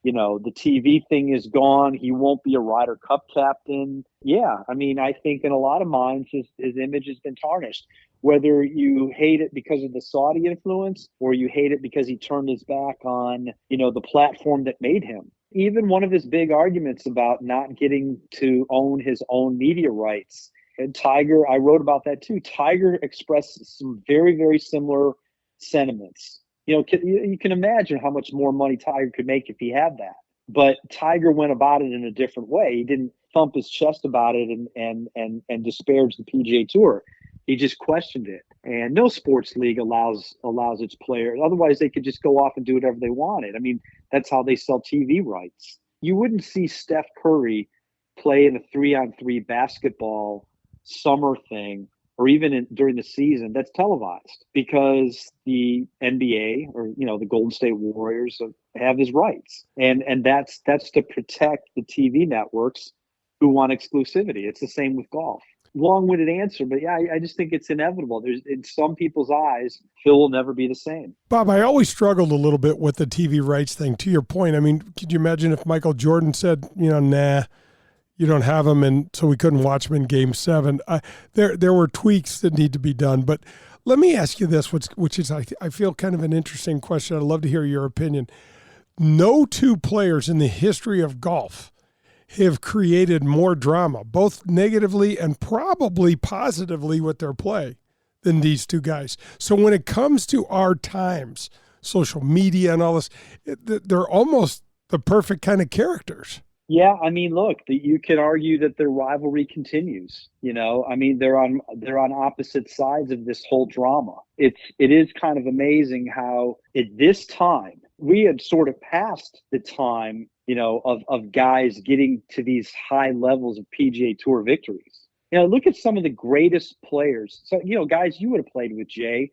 TV thing is gone. He won't be a Ryder Cup captain. Yeah, I mean, I think in a lot of minds, his image has been tarnished. Whether you hate it because of the Saudi influence or you hate it because he turned his back on, the platform that made him. Even one of his big arguments about not getting to own his own media rights. And Tiger, I wrote about that too. Tiger expressed some very, very similar sentiments. You can imagine how much more money Tiger could make if he had that. But Tiger went about it in a different way. He didn't thump his chest about it and disparage the PGA Tour. He just questioned it. And no sports league allows its players. Otherwise, they could just go off and do whatever they wanted. I mean, that's how they sell TV rights. You wouldn't see Steph Curry play in a 3-on-3 basketball summer thing or even during the season that's televised because the NBA or, the Golden State Warriors have his rights. And that's to protect the TV networks who want exclusivity. It's the same with golf. Long-winded answer, but yeah, I just think it's inevitable. In some people's eyes, Phil will never be the same. Bob, I always struggled a little bit with the TV rights thing. To your point, I mean, could you imagine if Michael Jordan said, nah, you don't have him, and so we couldn't watch him in Game 7? There were tweaks that need to be done, but let me ask you this, which is I feel kind of an interesting question. I'd love to hear your opinion. No two players in the history of golf have created more drama, both negatively and probably positively with their play, than these two guys. So when it comes to our times, social media and all this, they're almost the perfect kind of characters. Yeah, I mean, look, you could argue that their rivalry continues. I mean, they're on opposite sides of this whole drama. It is kind of amazing how at this time we had sort of passed the time, of guys getting to these high levels of PGA Tour victories. Look at some of the greatest players. So, guys you would have played with, Jay.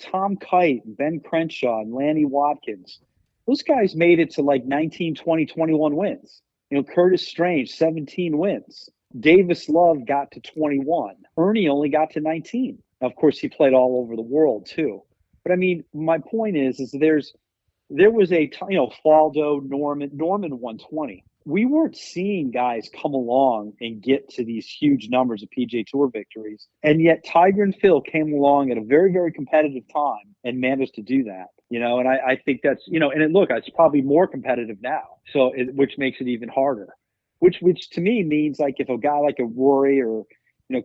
Tom Kite, Ben Crenshaw, and Lanny Watkins. Those guys made it to like 19, 20, 21 wins. Curtis Strange, 17 wins. Davis Love got to 21. Ernie only got to 19. Now, of course, he played all over the world too. But I mean, my point is there was a, Faldo, Norman won 20. We weren't seeing guys come along and get to these huge numbers of PGA Tour victories. And yet Tiger and Phil came along at a very, very competitive time and managed to do that. And I think that's, it's probably more competitive now. So, which makes it even harder, which to me means like if a guy like a Rory or,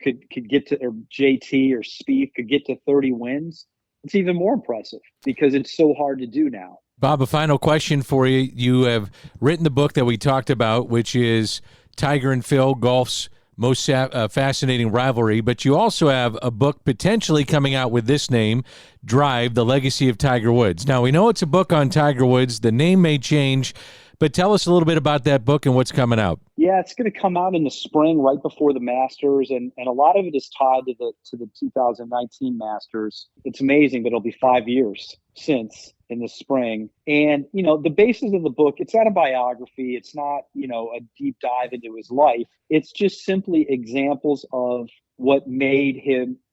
could get to, or JT or Spieth could get to 30 wins, it's even more impressive because it's so hard to do now. Bob, a final question for you. You have written the book that we talked about, which is Tiger and Phil, golf's most fascinating rivalry, but you also have a book potentially coming out with this name, Drive, The Legacy of Tiger Woods. Now, we know it's a book on Tiger Woods. The name may change, but tell us a little bit about that book and what's coming out. Yeah, it's going to come out in the spring, right before the Masters, and a lot of it is tied to the 2019 Masters. It's amazing that it'll be 5 years since in the spring. And, the basis of the book, it's not a biography. It's not, a deep dive into his life. It's just simply examples of what made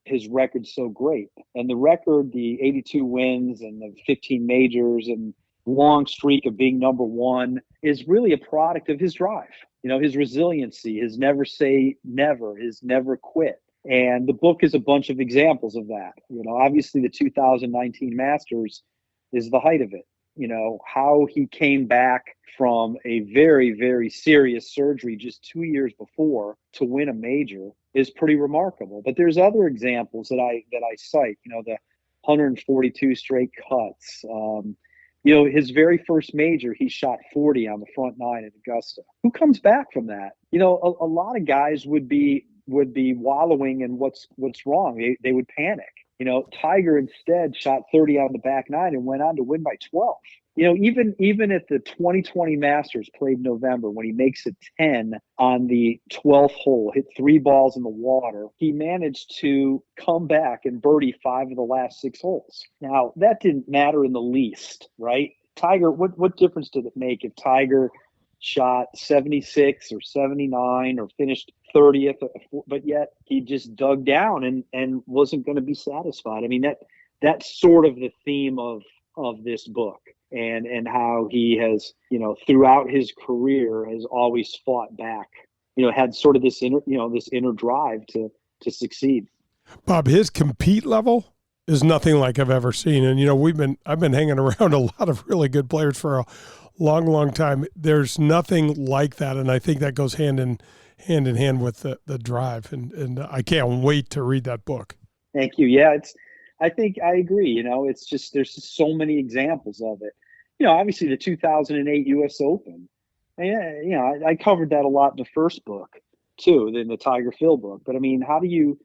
his record so great. And the record, the 82 wins and the 15 majors and long streak of being number one, is really a product of his drive. His resiliency, his never say never, his never quit. And the book is a bunch of examples of that. Obviously the 2019 Masters is the height of it. How he came back from a very, very serious surgery just 2 years before to win a major is pretty remarkable. But there's other examples that I cite, the 142 straight cuts. His very first major, he shot 40 on the front nine at Augusta. Who comes back from that? A lot of guys would be wallowing in what's wrong. They would panic. Tiger instead shot 30 on the back nine and went on to win by 12. Even at the 2020 Masters played in November, when he makes a 10 on the 12th hole, hit 3 balls in the water, he managed to come back and birdie 5 of the last 6 holes. Now, that didn't matter in the least, right? Tiger, what difference did it make if Tiger shot 76 or 79 or finished 30th, but yet he just dug down and wasn't going to be satisfied? I mean, that's sort of the theme of this book, and how he has, throughout his career has always fought back, had sort of this inner drive to succeed. Bob, his compete level is nothing like I've ever seen. And, I've been hanging around a lot of really good players for a long time. There's nothing like that. And I think that goes hand in hand with the drive. And I can't wait to read that book. Thank you. Yeah, I think I agree. It's just, there's just so many examples of it. Obviously the 2008 U.S. Open. And, I covered that a lot in the first book too, in the Tiger Phil book. But I mean, how do you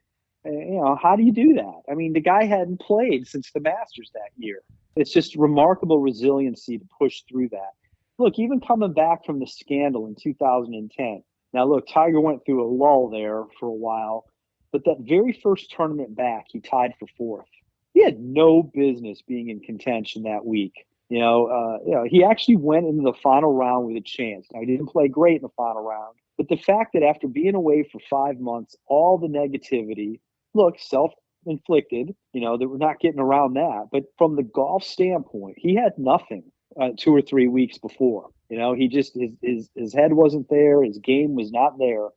do that? I mean, the guy hadn't played since the Masters that year. It's just remarkable resiliency to push through that. Look, even coming back from the scandal in 2010. Now, look, Tiger went through a lull there for a while, but that very first tournament back, he tied for 4th. He had no business being in contention that week. He actually went into the final round with a chance. Now, he didn't play great in the final round, but the fact that after being away for 5 months, all the negativity, look, self-inflicted, that we're not getting around that. But from the golf standpoint, he had nothing 2 or 3 weeks before. He just, his head wasn't there. His game was not there.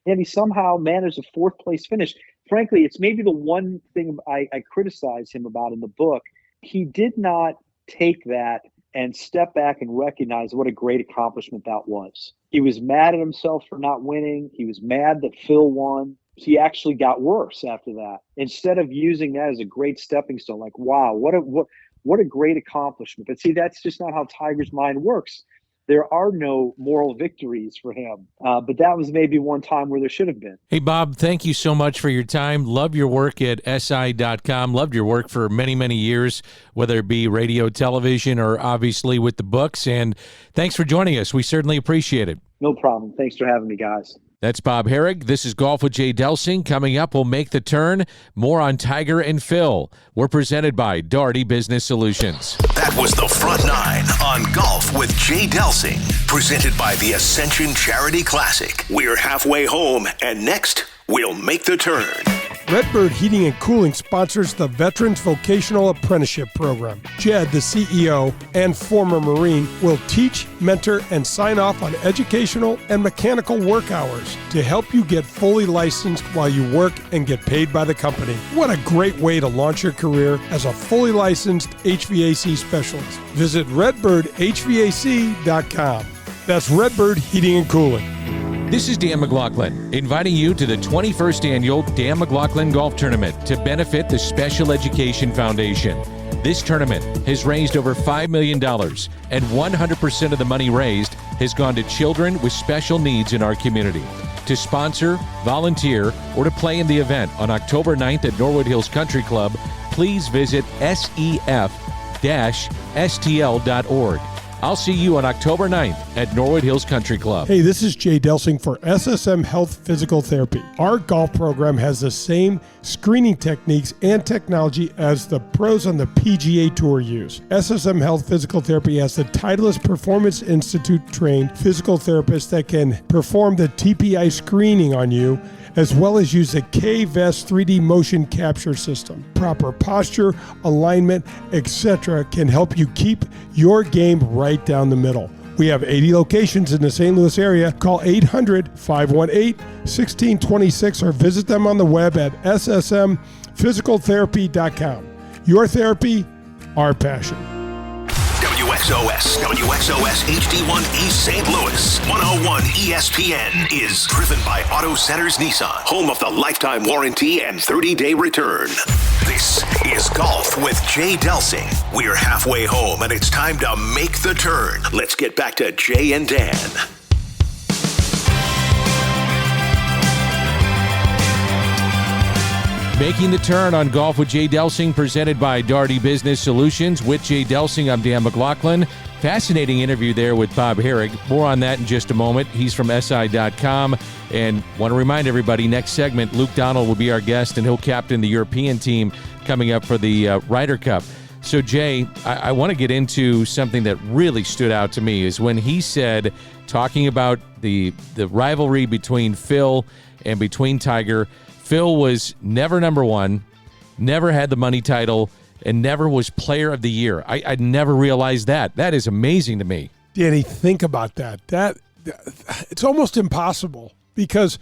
And he somehow managed a 4th place finish. Frankly, it's maybe the one thing I criticize him about in the book. He did not take that and step back and recognize what a great accomplishment that was. He was mad at himself for not winning. He was mad that Phil won. He actually got worse after that. Instead of using that as a great stepping stone, like, wow, what a great accomplishment. But see, that's just not how Tiger's mind works. There are no moral victories for him. But that was maybe one time where there should have been. Hey, Bob, thank you so much for your time. Love your work at SI.com. Loved your work for many, many years, whether it be radio, television, or obviously with the books. And thanks for joining us. We certainly appreciate it. No problem. Thanks for having me, guys. That's Bob Harig. This is Golf with Jay Delsing. Coming up, we'll make the turn. More on Tiger and Phil. We're presented by Daugherty Business Solutions. That was the Front Nine on Golf with Jay Delsing. Presented by the Ascension Charity Classic. We're halfway home, and next, we'll make the turn. Redbird Heating and Cooling sponsors the Veterans Vocational Apprenticeship Program. Jed, the CEO and former Marine, will teach, mentor, and sign off on educational and mechanical work hours to help you get fully licensed while you work and get paid by the company. What a great way to launch your career as a fully licensed HVAC specialist. Visit redbirdhvac.com. That's Redbird Heating and Cooling. This is Dan McLaughlin, inviting you to the 21st Annual Dan McLaughlin Golf Tournament to benefit the Special Education Foundation. This tournament has raised over $5 million, and 100% of the money raised has gone to children with special needs in our community. To sponsor, volunteer, or to play in the event on October 9th at Norwood Hills Country Club, please visit sef-stl.org. I'll see you on October 9th at Norwood Hills Country Club. Hey, this is Jay Delsing for SSM Health Physical Therapy. Our golf program has the same screening techniques and technology as the pros on the PGA Tour use. SSM Health Physical Therapy has the Titleist Performance Institute trained physical therapists that can perform the TPI screening on you, as well as use the K-Vest 3D motion capture system. Proper posture, alignment, etc. can help you keep your game right down the middle. We have 80 locations in the St. Louis area. Call 800-518-1626 or visit them on the web at ssmphysicaltherapy.com. Your therapy, our passion. WXOS HD1 East St. Louis 101 ESPN is driven by Auto Centers Nissan, home of the lifetime warranty and 30-day return. This is Golf with Jay Delsing. We're halfway home and it's time to make the turn. Let's get back to Jay and Dan. Making the turn on Golf with Jay Delsing, presented by Daugherty Business Solutions. With Jay Delsing, I'm Dan McLaughlin. Fascinating interview there with Bob Harig. More on that in just a moment. He's from SI.com. And want to remind everybody, next segment, Luke Donald will be our guest, and he'll captain the European team coming up for the Ryder Cup. So, Jay, I want to get into something that really stood out to me, is when he said, talking about the rivalry between Phil and between Tiger, Phil was never number one, never had the money title, and never was player of the year. I never realized that. That is amazing to me. Danny, think about that. It's almost impossible, because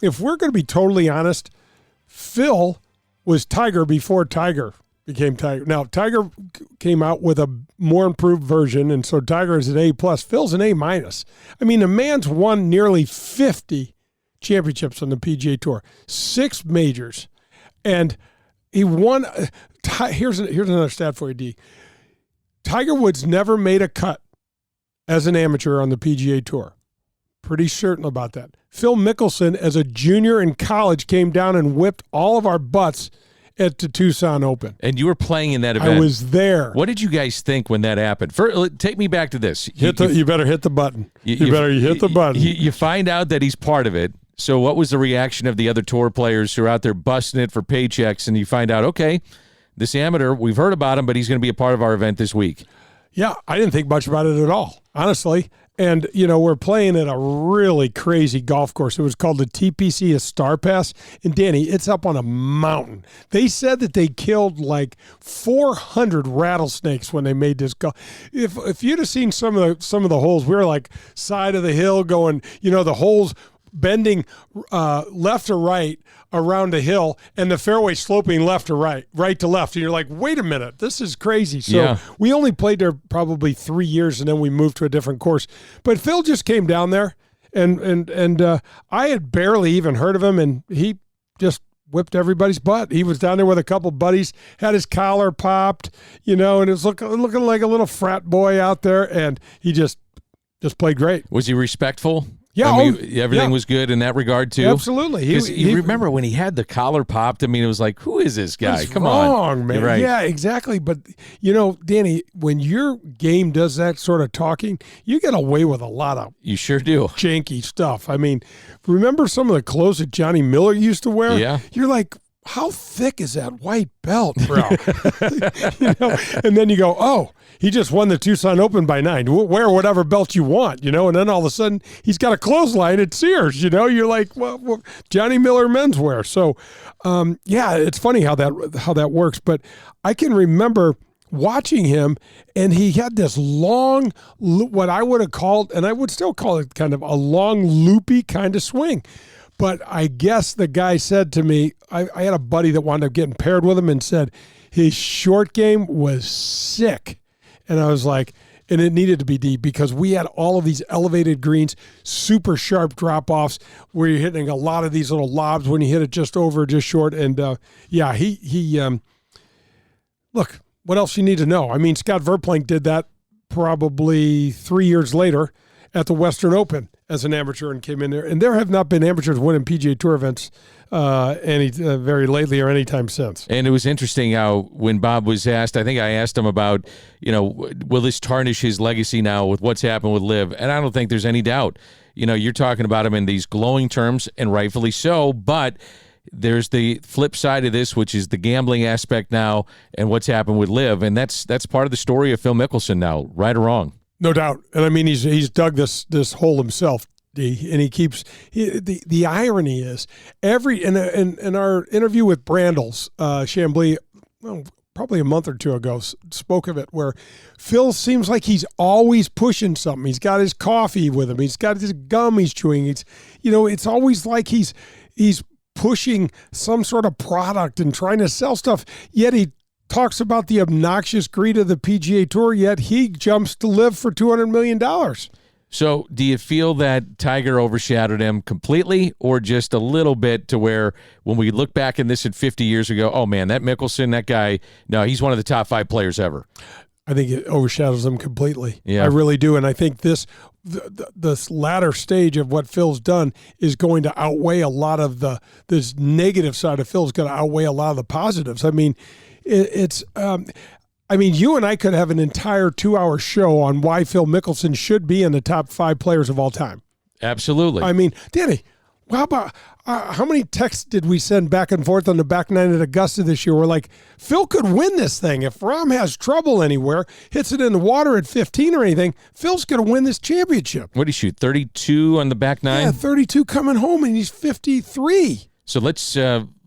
if we're going to be totally honest, Phil was Tiger before Tiger became Tiger. Now, Tiger came out with a more improved version, and so Tiger is an A+. Phil's an A-. I mean, the man's won nearly 50 championships on the PGA Tour, 6 majors, and he won. Here's another stat for you, D. Tiger Woods never made a cut as an amateur on the PGA Tour. Pretty certain about that. Phil Mickelson, as a junior in college, came down and whipped all of our butts at the Tucson Open. And you were playing in that event. I was there. What did you guys think when that happened? Take me back to this. You better hit the button. You better hit the button. You find out that he's part of it. So what was the reaction of the other tour players who are out there busting it for paychecks, and you find out, okay, this amateur, we've heard about him, but he's going to be a part of our event this week? Yeah, I didn't think much about it at all, honestly. And, we're playing at a really crazy golf course. It was called the TPC Star Pass. And, Danny, it's up on a mountain. They said that they killed like 400 rattlesnakes when they made this golf. If you'd have seen some of the holes, we were like side of the hill going, the holes bending left or right around a hill, and the fairway sloping left to right to left. And you're like, wait a minute, this is crazy. So we only played there probably 3 years, and then we moved to a different course. But Phil just came down there, and I had barely even heard of him, and he just whipped everybody's butt. He was down there with a couple buddies, had his collar popped, and it was looking like a little frat boy out there, and he just played great. Was he respectful? Yeah, everything was good in that regard too. Absolutely. He remember when he had the collar popped. I mean, it was like, who is this guy? Come on, man. Right. Yeah, exactly. But Danny, when your game does that sort of talking, you get away with a lot of sure do janky stuff. I mean, remember some of the clothes that Johnny Miller used to wear? Yeah, you're like, how thick is that white belt, bro? And then you go, oh, he just won the Tucson Open by 9. Wear whatever belt you want, and then all of a sudden he's got a clothesline at Sears, you're like, well, Johnny Miller menswear. So, it's funny how that works. But I can remember watching him, and he had this long, what I would have called, and I would still call it kind of a long, loopy kind of swing. But I guess the guy said to me, I had a buddy that wound up getting paired with him and said his short game was sick. And I was like, and it needed to be deep because we had all of these elevated greens, super sharp drop-offs where you're hitting a lot of these little lobs when you hit it just over, just short. And, look, what else you need to know? I mean, Scott Verplank did that probably 3 years later at the Western Open as an amateur and came in there. And there have not been amateurs winning PGA Tour events very lately or anytime since. And it was interesting how when Bob was asked, I think I asked him about, will this tarnish his legacy now with what's happened with Liv? And I don't think there's any doubt. You're talking about him in these glowing terms, and rightfully so, but there's the flip side of this, which is the gambling aspect now and what's happened with Liv. And that's part of the story of Phil Mickelson now, right or wrong. No doubt. And I mean, he's dug this hole himself, and he keeps the irony is in our interview with Brandles, Chambly, probably a month or two ago, spoke of it, where Phil seems like he's always pushing something. He's got his coffee with him. He's got his gum he's chewing. It's always like he's pushing some sort of product and trying to sell stuff, yet he talks about the obnoxious greed of the PGA Tour, yet he jumps to Live for $200 million. So do you feel that Tiger overshadowed him completely, or just a little bit to where when we look back in this at 50 years ago, oh man, that Mickelson, that guy, no, he's one of the top 5 players ever? I think it overshadows him completely. Yeah. I really do. And I think this latter stage of what Phil's done is going to outweigh a lot of this negative side of Phil's going to outweigh a lot of the positives. I mean, you and I could have an entire 2-hour show on why Phil Mickelson should be in the top 5 players of all time. Absolutely. I mean, Danny, how about how many texts did we send back and forth on the back nine at Augusta this year? We're like, Phil could win this thing. If Rahm has trouble anywhere, hits it in the water at 15 or anything, Phil's going to win this championship. What did he shoot, 32 on the back nine? Yeah, 32 coming home, and he's 53. So let's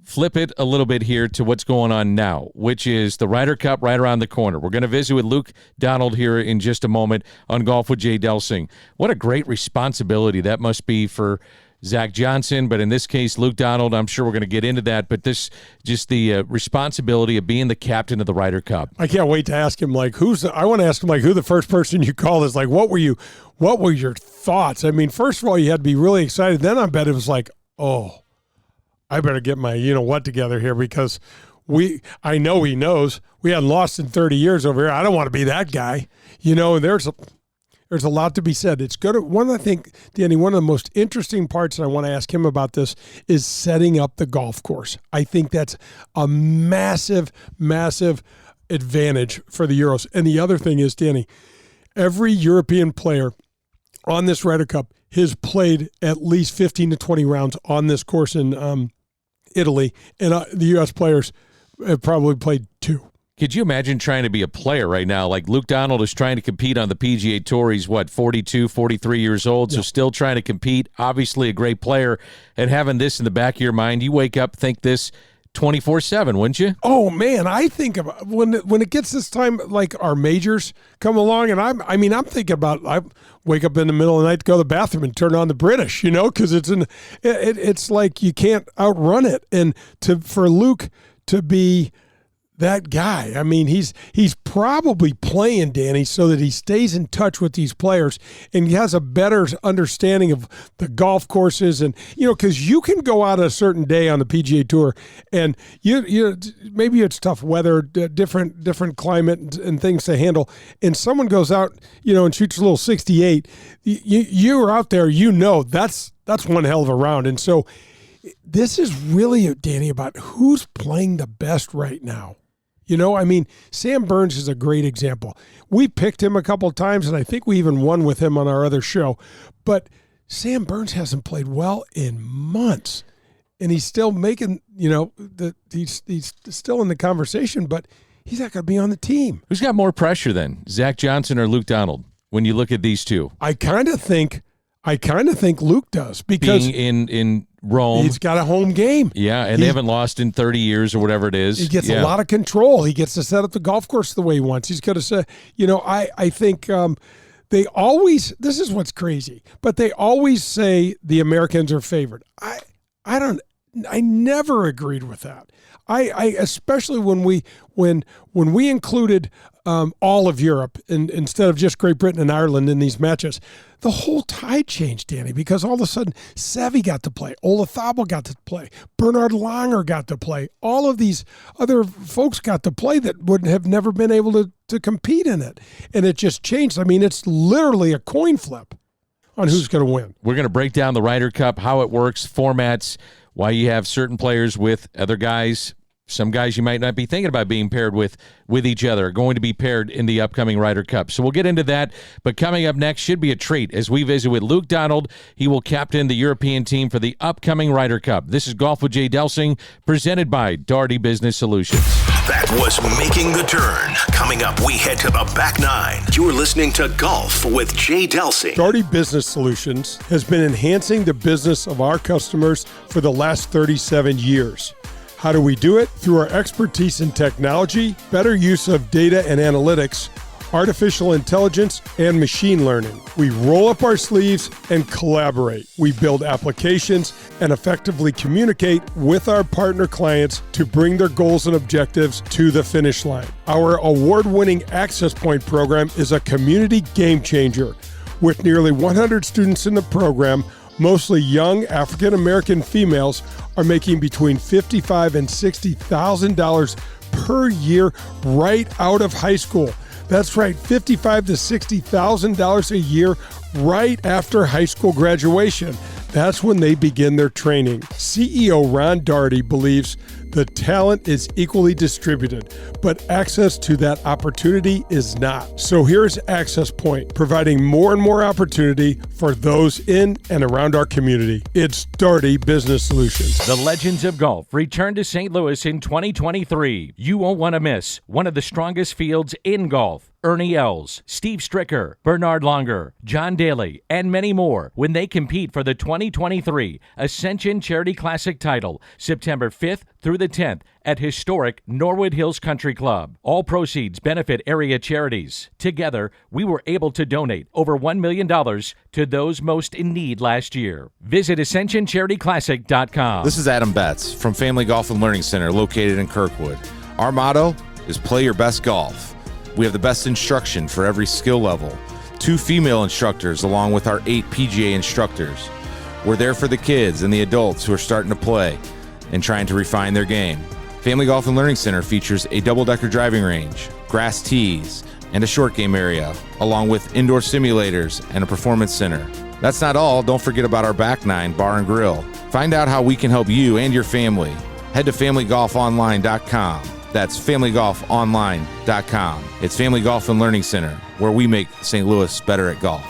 flip it a little bit here to what's going on now, which is the Ryder Cup right around the corner. We're going to visit with Luke Donald here in just a moment on Golf with Jay Delsing. What a great responsibility that must be for Zach Johnson, but in this case, Luke Donald. I'm sure we're going to get into that, but this just the responsibility of being the captain of the Ryder Cup. I can't wait to ask him, I want to ask him, who the first person you called is. What were your thoughts? I mean, first of all, you had to be really excited. Then I bet it was like, oh, I better get my what together here, because I know he knows we hadn't lost in 30 years over here. I don't want to be that guy. There's a lot to be said. It's good. I think, Danny, one of the most interesting parts, and I want to ask him about this, is setting up the golf course. I think that's a massive, massive advantage for the Euros. And the other thing is, Danny, every European player on this Ryder Cup has played at least 15 to 20 rounds on this course in Italy, and the U.S. players have probably played 2. Could you imagine trying to be a player right now? Like Luke Donald is trying to compete on the PGA Tour. He's, 42, 43 years old, so still trying to compete. Obviously a great player, and having this in the back of your mind, you wake up, think this 24/7, wouldn't you? Oh, man, I think about when it gets this time, like our majors come along, and I'm thinking about, I wake up in the middle of the night to go to the bathroom and turn on the British, because it's like you can't outrun it. And for Luke to be that guy, I mean, he's probably playing, Danny, so that he stays in touch with these players and he has a better understanding of the golf courses. And, because you can go out a certain day on the PGA Tour and you maybe it's tough weather, different climate and things to handle. And someone goes out, and shoots a little 68. You're out there, that's one hell of a round. And so this is really, Danny, about who's playing the best right now. Sam Burns is a great example. We picked him a couple of times, and I think we even won with him on our other show. But Sam Burns hasn't played well in months, and he's still making, he's still in the conversation, but he's not going to be on the team. Who's got more pressure then, Zach Johnson or Luke Donald, when you look at these two? I kind of think Luke does, because being in Rome, he's got a home game. Yeah, and they haven't lost in 30 years or whatever it is. He gets a lot of control. He gets to set up the golf course the way he wants. He's going to say, I think they always, this is what's crazy, but they always say the Americans are favored. I don't, I never agreed with that. I especially when we included all of Europe instead of just Great Britain and Ireland in these matches, the whole tide changed, Danny, because all of a sudden Seve got to play, Olafable got to play, Bernard Langer got to play, all of these other folks got to play that would have never been able to compete in it, and it just changed. I mean, it's literally a coin flip on who's going to win. We're going to break down the Ryder Cup, how it works, formats, why you have certain players with other guys. Some guys you might not be thinking about being paired with each other are going to be paired in the upcoming Ryder Cup. So we'll get into that. But coming up next should be a treat as we visit with Luke Donald. He will captain the European team for the upcoming Ryder Cup. This is Golf with Jay Delsing, presented by Daugherty Business Solutions. That was Making the Turn. Coming up, we head to the back nine. You're listening to Golf with Jay Delsing. Daugherty Business Solutions has been enhancing the business of our customers for the last 37 years. How do we do it? Through our expertise in technology, better use of data and analytics, artificial intelligence, and machine learning. We roll up our sleeves and collaborate. We build applications and effectively communicate with our partner clients to bring their goals and objectives to the finish line. Our award-winning Access Point program is a community game changer. With nearly 100 students in the program, mostly young African-American females are making between $55,000 and $60,000 per year right out of high school. That's right, $55,000 to $60,000 a year right after high school graduation. That's when they begin their training. CEO Ron Daugherty believes the talent is equally distributed, but access to that opportunity is not. So here's Access Point, providing more and more opportunity for those in and around our community. It's Daugherty Business Solutions. The Legends of Golf return to St. Louis in 2023. You won't want to miss one of the strongest fields in golf. Ernie Els, Steve Stricker, Bernard Langer, John Daly, and many more when they compete for the 2023 Ascension Charity Classic title, September 5th through the 10th at historic Norwood Hills Country Club. All proceeds benefit area charities. Together, we were able to donate over $1 million to those most in need last year. Visit AscensionCharityClassic.com. This is Adam Betts from Family Golf and Learning Center located in Kirkwood. Our motto is play your best golf. We have the best instruction for every skill level. 2 female instructors along with our 8 PGA instructors. We're there for the kids and the adults who are starting to play and trying to refine their game. Family Golf and Learning Center features a double-decker driving range, grass tees, and a short game area, along with indoor simulators and a performance center. That's not all. Don't forget about our back nine bar and grill. Find out how we can help you and your family. Head to familygolfonline.com. That's familygolfonline.com. It's Family Golf and Learning Center, where we make St. Louis better at golf.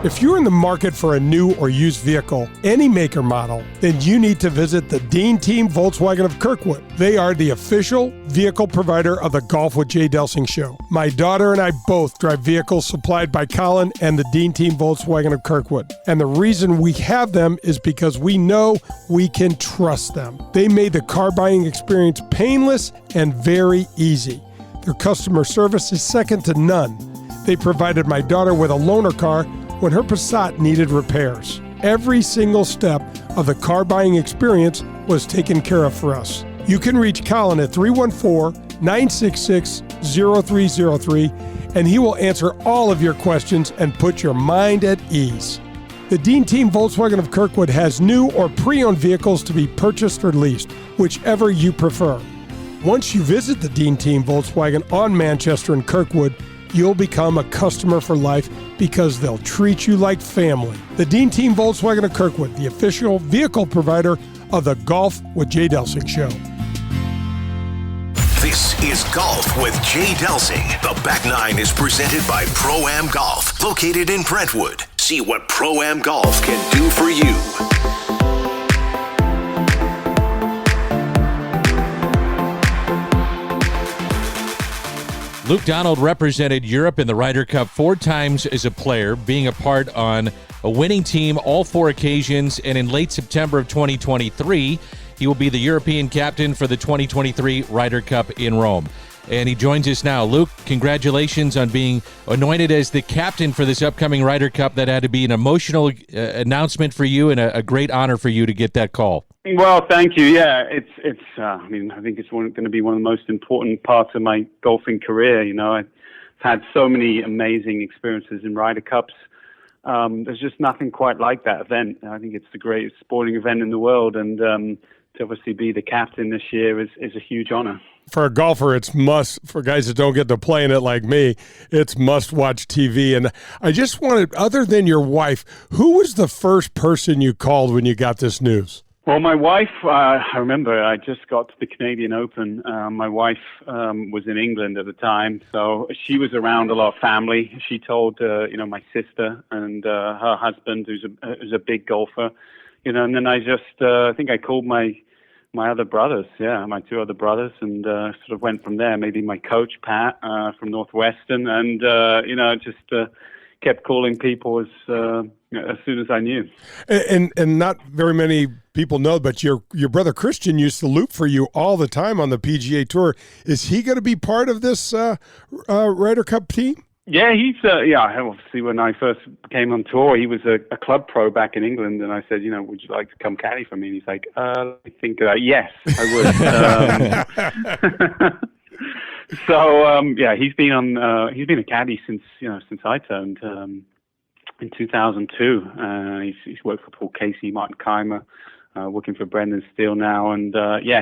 If you're in the market for a new or used vehicle, any make or model, then you need to visit the Dean Team Volkswagen of Kirkwood. They are the official vehicle provider of the Golf with Jay Delsing show. My daughter and I both drive vehicles supplied by Colin and the Dean Team Volkswagen of Kirkwood. And the reason we have them is because we know we can trust them. They made the car buying experience painless and very easy. Their customer service is second to none. They provided my daughter with a loaner car when her Passat needed repairs. Every single step of the car buying experience was taken care of for us. You can reach Colin at 314-966-0303, and he will answer all of your questions and put your mind at ease. The Dean Team Volkswagen of Kirkwood has new or pre-owned vehicles to be purchased or leased, whichever you prefer. Once you visit the Dean Team Volkswagen on Manchester and Kirkwood, you'll become a customer for life because they'll treat you like family. The Dean Team Volkswagen of Kirkwood, the official vehicle provider of the Golf with Jay Delsing show. This is Golf with Jay Delsing. The back nine is presented by Pro-Am Golf, located in Brentwood. See what Pro-Am Golf can do for you. Luke Donald represented Europe in the Ryder Cup 4 times as a player, being a part on a winning team all 4 occasions, and in late September of 2023, he will be the European captain for the 2023 Ryder Cup in Rome. And he joins us now. Luke, congratulations on being anointed as the captain for this upcoming Ryder Cup. That had to be an emotional announcement for you and a great honor for you to get that call. Well, thank you. Yeah, it's. I mean, I think it's going to be one of the most important parts of my golfing career. You know, I've had so many amazing experiences in Ryder Cups. There's just nothing quite like that event. I think it's the greatest sporting event in the world, and to obviously be the captain this year is a huge honor. For a golfer, it's must. For guys that don't get to play in it like me, it's must-watch TV. And I just wanted, other than your wife, who was the first person you called when you got this news? Well, my wife, I remember I just got to the Canadian Open. My wife was in England at the time, so she was around a lot of family. She told, my sister and her husband, who's a big golfer, and then I just, I think I called my other brothers, my two other brothers, and sort of went from there. Maybe my coach, Pat, from Northwestern, and, just kept calling people as soon as I knew. And not very many people know, but your brother Christian used to loop for you all the time on the PGA Tour. Is he going to be part of this Ryder Cup team? Yeah, he's obviously when I first came on tour, he was a club pro back in England, and I said, would you like to come caddy for me? And he's like, I think yes, I would. So he's been a caddy since I turned in 2002. He's worked for Paul Casey, Martin Keimer, working for Brendan Steele now, and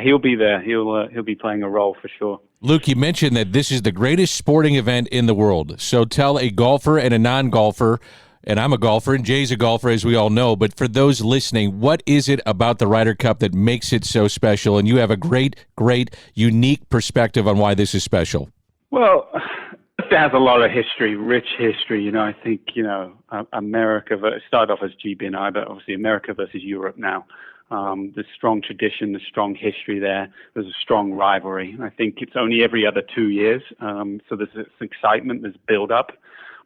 he'll be there. He'll be playing a role for sure. Luke, you mentioned that this is the greatest sporting event in the world. So tell a golfer and a non-golfer, and I'm a golfer, and Jay's a golfer, as we all know, but for those listening, what is it about the Ryder Cup that makes it so special? And you have a great, unique perspective on why this is special. Well, it has a lot of history, rich history. I think, America started off as GB&I, but obviously America versus Europe now. There's strong tradition, there's strong history there. There's a strong rivalry. I think it's only every other 2 years. So there's this excitement, there's build-up.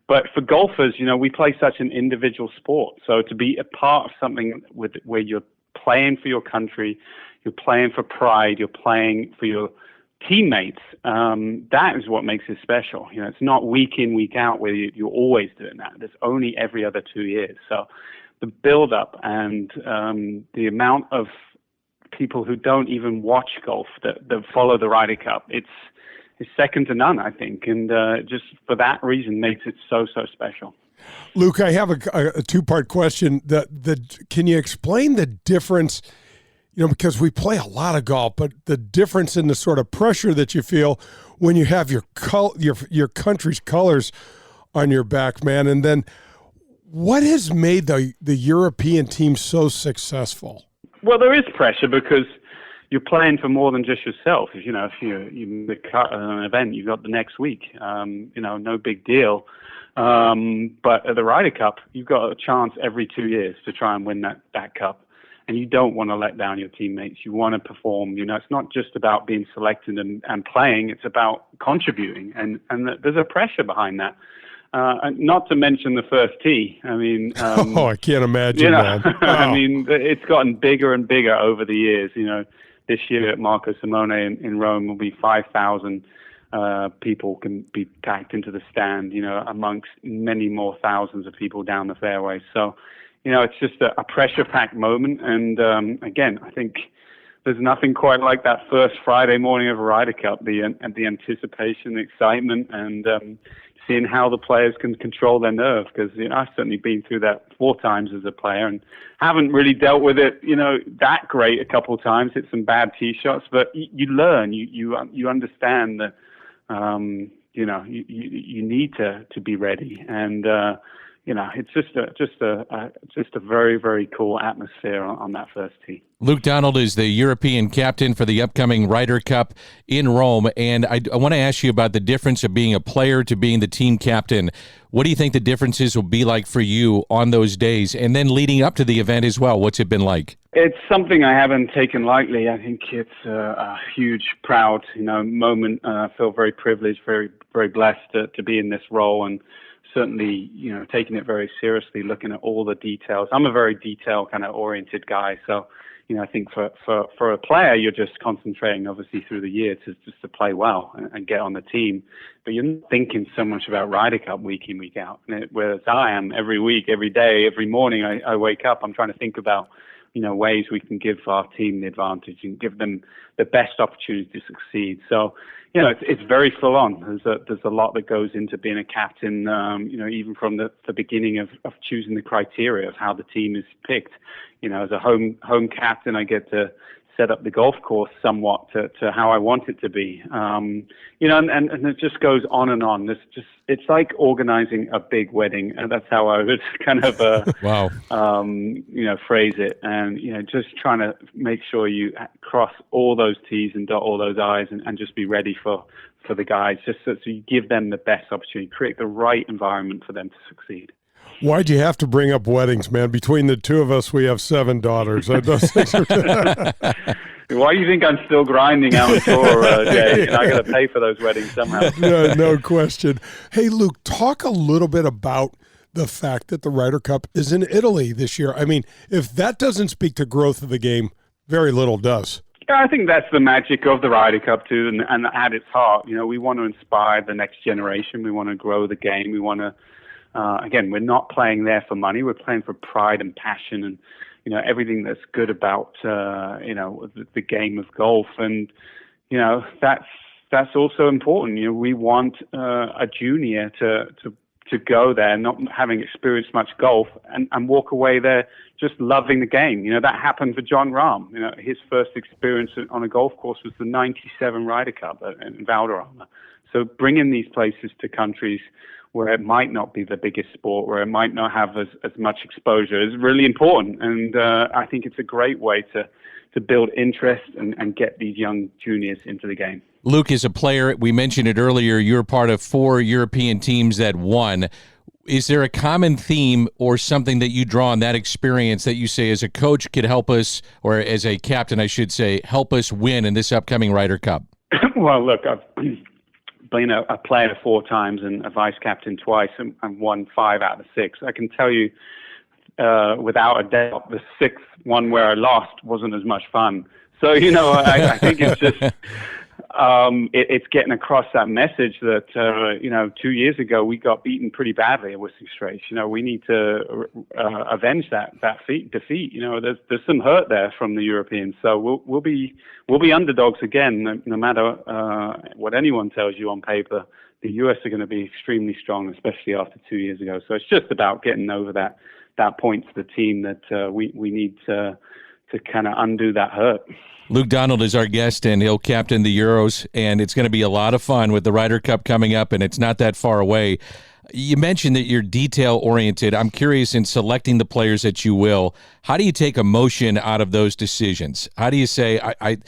But for golfers, we play such an individual sport. So to be a part of something where you're playing for your country, you're playing for pride, you're playing for your teammates, that is what makes it special. It's not week in, week out where you're always doing that. There's only every other 2 years. So the build-up and the amount of people who don't even watch golf that follow the Ryder Cup, it's second to none, I think, and just for that reason makes it so special. Luke, I have a two-part question. Can you explain the difference? Because we play a lot of golf, but the difference in the sort of pressure that you feel when you have your country's colors on your back, man, and then what has made the European team so successful? Well, there is pressure because you're playing for more than just yourself. If you cut an event, you've got the next week. No big deal. But at the Ryder Cup, you've got a chance every 2 years to try and win that cup. And you don't want to let down your teammates. You want to perform. It's not just about being selected and playing. It's about contributing. And there's a pressure behind that. And not to mention the first tee. I mean, I can't imagine that. Wow. I mean, it's gotten bigger and bigger over the years. This year at Marco Simone in Rome will be 5,000 people can be packed into the stand, amongst many more thousands of people down the fairway. So, it's just a pressure-packed moment. And again, I think there's nothing quite like that first Friday morning of a Ryder Cup, the anticipation, the excitement, and seeing how the players can control their nerve. Because I've certainly been through that 4 times as a player and haven't really dealt with it, that great a couple of times. Hit some bad tee shots, but you learn. You understand that you need to be ready, and it's just a very, very cool atmosphere on that first tee. Luke Donald is the European captain for the upcoming Ryder Cup in Rome, and I want to ask you about the difference of being a player to being the team captain. What do you think the differences will be like for you on those days, and then leading up to the event as well? What's it been like? It's something I haven't taken lightly. I think it's a huge, proud, moment. I feel very privileged, very, very blessed to be in this role, and certainly, taking it very seriously, looking at all the details. I'm a very detail kind of oriented guy, so I think for a player, you're just concentrating, obviously, through the year just to play well and get on the team. But you're not thinking so much about Ryder Cup week in, week out. Whereas I am every week, every day, every morning I wake up, I'm trying to think about ways we can give our team the advantage and give them the best opportunity to succeed. So, it's very full on. There's a lot that goes into being a captain, even from the beginning of choosing the criteria of how the team is picked. As a home captain, I get to set up the golf course somewhat to how I want it to be. And it just goes on and on. It's like organizing a big wedding, and that's how I would kind of wow. Phrase it. And just trying to make sure you cross all those T's and dot all those I's, and just be ready for the guys, just so you give them the best opportunity, create the right environment for them to succeed. Why'd you have to bring up weddings, man? Between the two of us, we have 7 daughters. Why do you think I'm still grinding out on tour, Jay? I got to pay for those weddings somehow. No question. Hey, Luke, talk a little bit about the fact that the Ryder Cup is in Italy this year. I mean, if that doesn't speak to growth of the game, very little does. Yeah, I think that's the magic of the Ryder Cup too, and at its heart, we want to inspire the next generation. We want to grow the game. We want to. Again, we're not playing there for money. We're playing for pride and passion and, everything that's good about, the game of golf. And, that's also important. We want a junior to go there, not having experienced much golf, and walk away there just loving the game. That happened for John Rahm. His first experience on a golf course was the 97 Ryder Cup in Valderrama. So bringing these places to countries where it might not be the biggest sport, where it might not have as much exposure, is really important. And I think it's a great way to build interest and get these young juniors into the game. Luke is a player. We mentioned it earlier. You're part of 4 European teams that won. Is there a common theme or something that you draw on that experience that you say as a coach could help us, or as a captain, I should say, help us win in this upcoming Ryder Cup? Well, look, I've been a player 4 times and a vice captain twice, and won 5 out of 6. I can tell you without a doubt, the 6th one where I lost wasn't as much fun. So, I think it's just it's getting across that message that, 2 years ago we got beaten pretty badly at Whistling Straits. We need to avenge that defeat. There's some hurt there from the Europeans. So we'll be underdogs again, no matter what anyone tells you on paper. The US are going to be extremely strong, especially after 2 years ago. So it's just about getting over that point to the team that we need to kind of undo that hurt. Luke Donald is our guest, and he'll captain the Euros, and it's going to be a lot of fun with the Ryder Cup coming up, and it's not that far away. You mentioned that you're detail-oriented. I'm curious, in selecting the players that you will, how do you take emotion out of those decisions? How do you say, I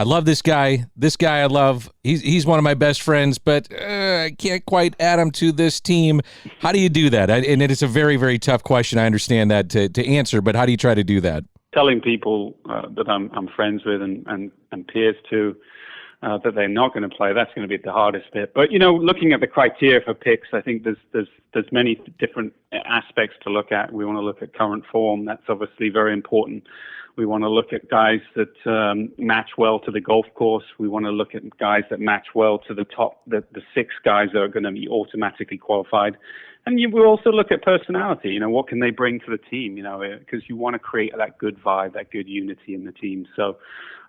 love this guy. This guy I love. He's one of my best friends, but I can't quite add him to this team. How do you do that? And it is a very, very tough question. I understand that to answer, but how do you try to do that? Telling people that I'm friends with and peers too that they're not going to play, that's going to be the hardest bit. But looking at the criteria for picks, I think there's many different aspects to look at. We want to look at current form. That's obviously very important. We want to look at guys that match well to the golf course. We want to look at guys that match well to the 6 guys that are going to be automatically qualified. And we also look at personality. What can they bring to the team? Because you want to create that good vibe, that good unity in the team. So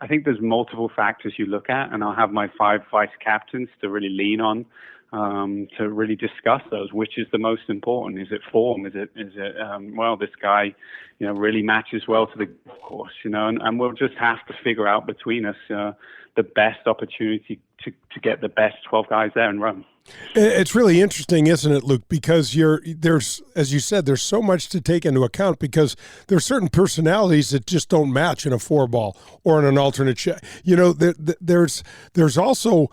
I think there's multiple factors you look at, and I'll have my 5 vice captains to really lean on, to really discuss those. Which is the most important? Is it form? Is it this guy, really matches well to the golf course, and we'll just have to figure out between us the best opportunity to get the best 12 guys there and run. It's really interesting, isn't it, Luke? Because there's, as you said, there's so much to take into account, because there's certain personalities that just don't match in a 4-ball or in an alternate shot. There's also,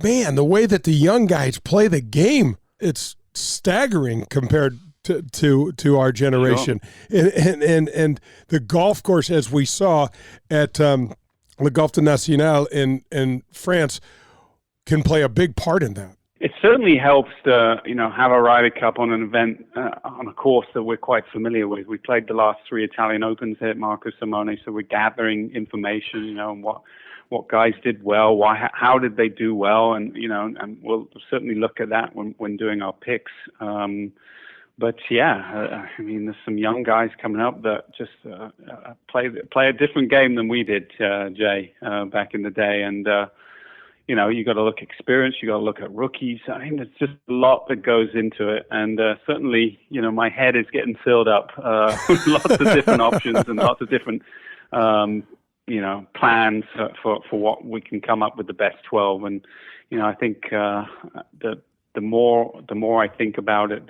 man, the way that the young guys play the game, it's staggering compared to our generation. Sure. And the golf course, as we saw at Le Golf de National in France, can play a big part in that. It certainly helps to, have a Ryder Cup on an event, on a course that we're quite familiar with. We played the last 3 Italian Opens here at Marco Simone, so we're gathering information, on what guys did well, how did they do well, and we'll certainly look at that when doing our picks. But yeah, I mean, there's some young guys coming up that just play a different game than we did, Jay, back in the day. And you know, you got to look at experience, you got to look at rookies. I mean, there's just a lot that goes into it. And certainly, you know, my head is getting filled up with lots of different options and lots of different, you know, plans for what we can come up with the best 12. And you know, I think the more I think about it,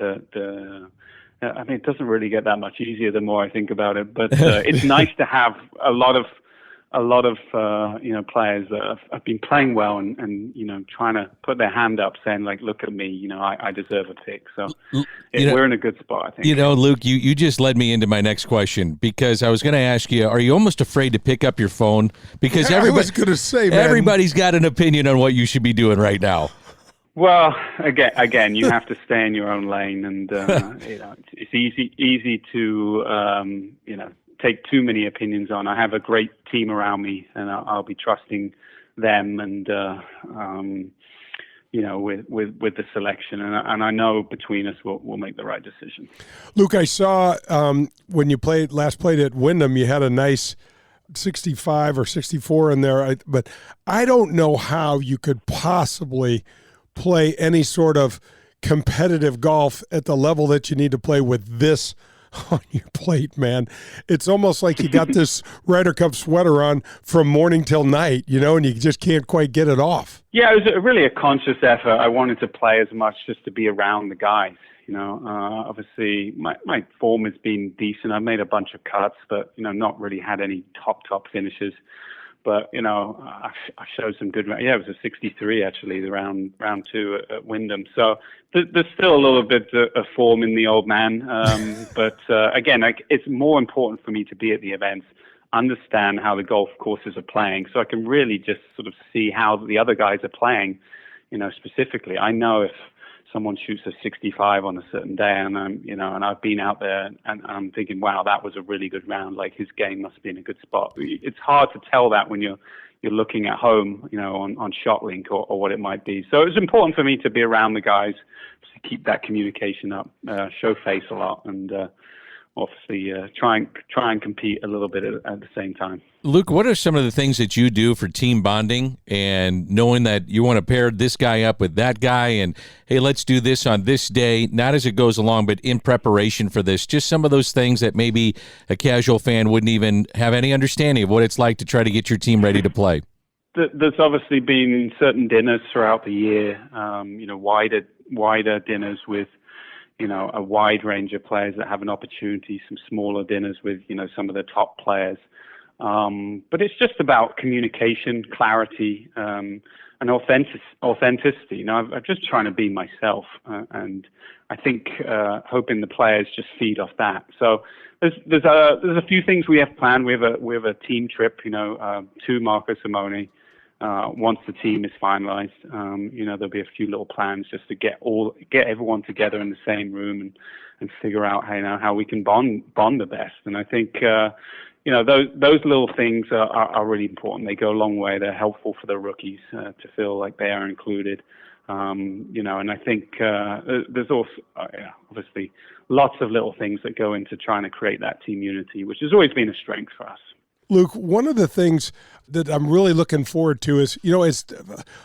I mean, it doesn't really get that much easier the more I think about it. But it's nice to have a lot of you know, players that have been playing well and you know, trying to put their hand up, saying like, "Look at me, you know, I deserve a pick." So we're in a good spot, I think. You know, Luke, you just led me into my next question, because I was going to ask you, are you almost afraid to pick up your phone? Because I was going to say, man, everybody's got an opinion on what you should be doing right now. Well, again, you have to stay in your own lane, and you know, it's easy to you know, take too many opinions on. I have a great team around me, and I'll be trusting them, and you know, with the selection, and I know between us we'll make the right decision. Luke, I saw when you last played at Wyndham, you had a nice 65 or 64 in there, but I don't know how you could possibly play any sort of competitive golf at the level that you need to play with this on your plate, man. It's almost like you got this Ryder Cup sweater on from morning till night, you know, and you just can't quite get it off. Yeah, it was really a conscious effort. I wanted to play as much just to be around the guys, you know. Obviously, my form has been decent. I made a bunch of cuts, but, you know, not really had any top finishes. But, you know, I showed some good. Yeah, it was a 63 actually, the round two at Wyndham. So there's still a little bit of form in the old man. But again, it's more important for me to be at the events, understand how the golf courses are playing, so I can really just sort of see how the other guys are playing. You know, specifically, I know if someone shoots a 65 on a certain day, and and I've been out there and I'm thinking, wow, that was a really good round. Like, his game must be in a good spot. It's hard to tell that when you're looking at home, you know, on ShotLink or what it might be. So it's important for me to be around the guys, to keep that communication up, show face a lot, and obviously try and compete a little bit at the same time. Luke, what are some of the things that you do for team bonding and knowing that you want to pair this guy up with that guy and, hey, let's do this on this day, not as it goes along, but in preparation for this? Just some of those things that maybe a casual fan wouldn't even have any understanding of what it's like to try to get your team ready to play. There's obviously been certain dinners throughout the year, you know, wider dinners with, you know, a wide range of players that have an opportunity, some smaller dinners with, you know, some of the top players. But it's just about communication, clarity, and authenticity. You know, I'm just trying to be myself, and I think hoping the players just feed off that. So there's a few things we have planned. We have a team trip, you know, to Marco Simone. Once the team is finalized, you know, there'll be a few little plans just to get everyone together in the same room and figure out how we can bond the best. And I think, you know, those little things are really important. They go a long way. They're helpful for the rookies to feel like they are included. You know, and I think there's also obviously lots of little things that go into trying to create that team unity, which has always been a strength for us. Luke, one of the things that I'm really looking forward to is, you know, it's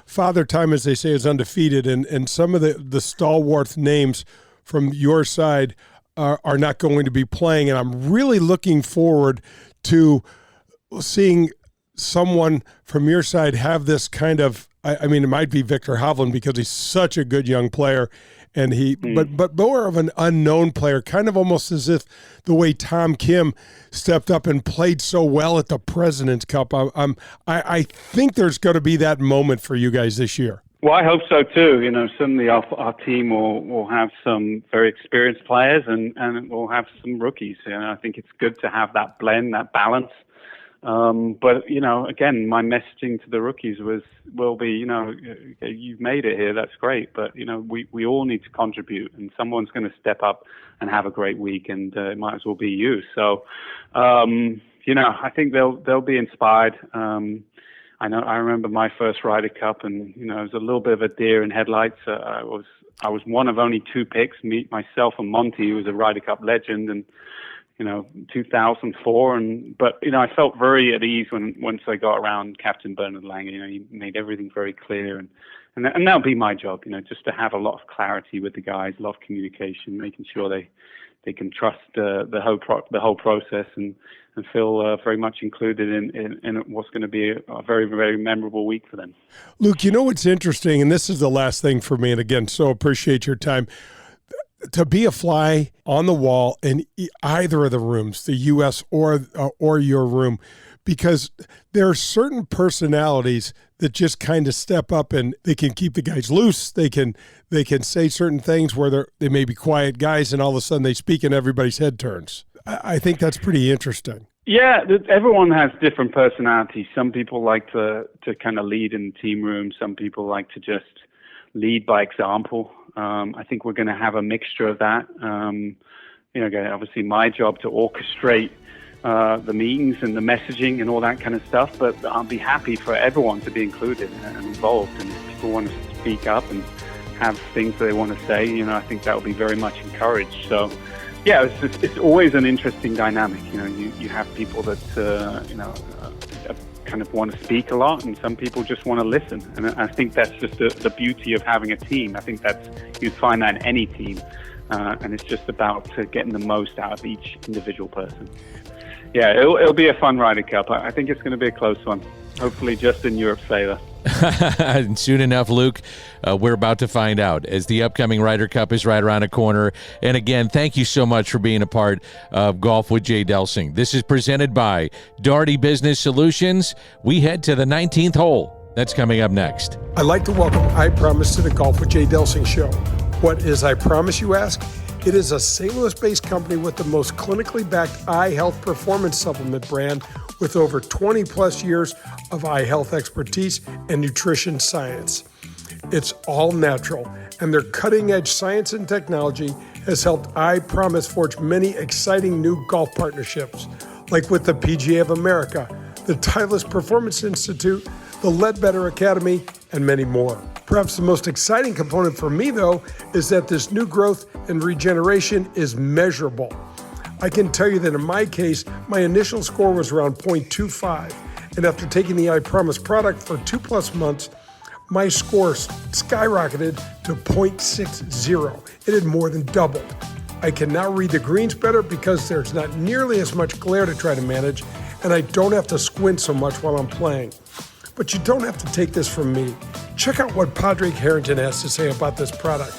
Father Time, as they say, is undefeated, and some of the stalwart names from your side are not going to be playing, and I'm really looking forward to seeing someone from your side have this kind of, I mean, it might be Victor Hovland because he's such a good young player, and but more of an unknown player, kind of almost as if the way Tom Kim stepped up and played so well at the President's Cup. I think there's going to be that moment for you guys this year. Well, I hope so too. You know, certainly our team will have some very experienced players and we'll have some rookies. You know, I think it's good to have that blend, that balance. But, you know, again, my messaging to the rookies will be, you know, you've made it here. That's great. But, you know, we all need to contribute, and someone's going to step up and have a great week, and it might as well be you. So, you know, I think they'll be inspired. I remember my first Ryder Cup, and, you know, it was a little bit of a deer in headlights. I was I was one of only 2 picks, myself and Monty, who was a Ryder Cup legend, and 2004. But I felt very at ease once I got around Captain Bernard Langer. He made everything very clear, and that'll be my job. Just to have a lot of clarity with the guys, a lot of communication, making sure they can trust the whole process and feel very much included in what's going to be a very, very memorable week for them. Luke, what's interesting, and this is the last thing for me, and again, so appreciate your time, to be a fly on the wall in either of the rooms, the U.S. or your room, because there are certain personalities that just kind of step up and they can keep the guys loose. They can say certain things where they may be quiet guys, and all of a sudden they speak and everybody's head turns. I think that's pretty interesting. Yeah, everyone has different personalities. Some people like to kind of lead in the team room. Some people like to just lead by example. I think we're going to have a mixture of that. Again, obviously my job to orchestrate the meetings and the messaging and all that kind of stuff, but I'll be happy for everyone to be included and involved. And if people want to speak up and have things that they want to say, I think that will be very much encouraged. So, yeah, it's always an interesting dynamic. You have people that kind of want to speak a lot, and some people just want to listen. And I think that's just the beauty of having a team. I think you'd find that in any team, and it's just about getting the most out of each individual person. Yeah, it'll be a fun Ryder Cup. I think it's going to be a close one. Hopefully just in Europe's favor. Soon enough, Luke, we're about to find out as the upcoming Ryder Cup is right around the corner. And again, thank you so much for being a part of Golf with Jay Delsing. This is presented by Daugherty Business Solutions. We head to the 19th hole. That's coming up next. I'd like to welcome I Promise to the Golf with Jay Delsing show. What is I Promise, you ask? It is a St. Louis-based company with the most clinically backed eye health performance supplement brand with over 20-plus years of eye health expertise and nutrition science. It's all natural, and their cutting-edge science and technology has helped I Promise forge many exciting new golf partnerships, like with the PGA of America, the Titleist Performance Institute, the Ledbetter Academy, and many more. Perhaps the most exciting component for me, though, is that this new growth and regeneration is measurable. I can tell you that in my case, my initial score was around 0.25, and after taking the I Promise product for 2+ months, my score skyrocketed to 0.60. It had more than doubled. I can now read the greens better because there's not nearly as much glare to try to manage, and I don't have to squint so much while I'm playing. But you don't have to take this from me. Check out what Padraig Harrington has to say about this product.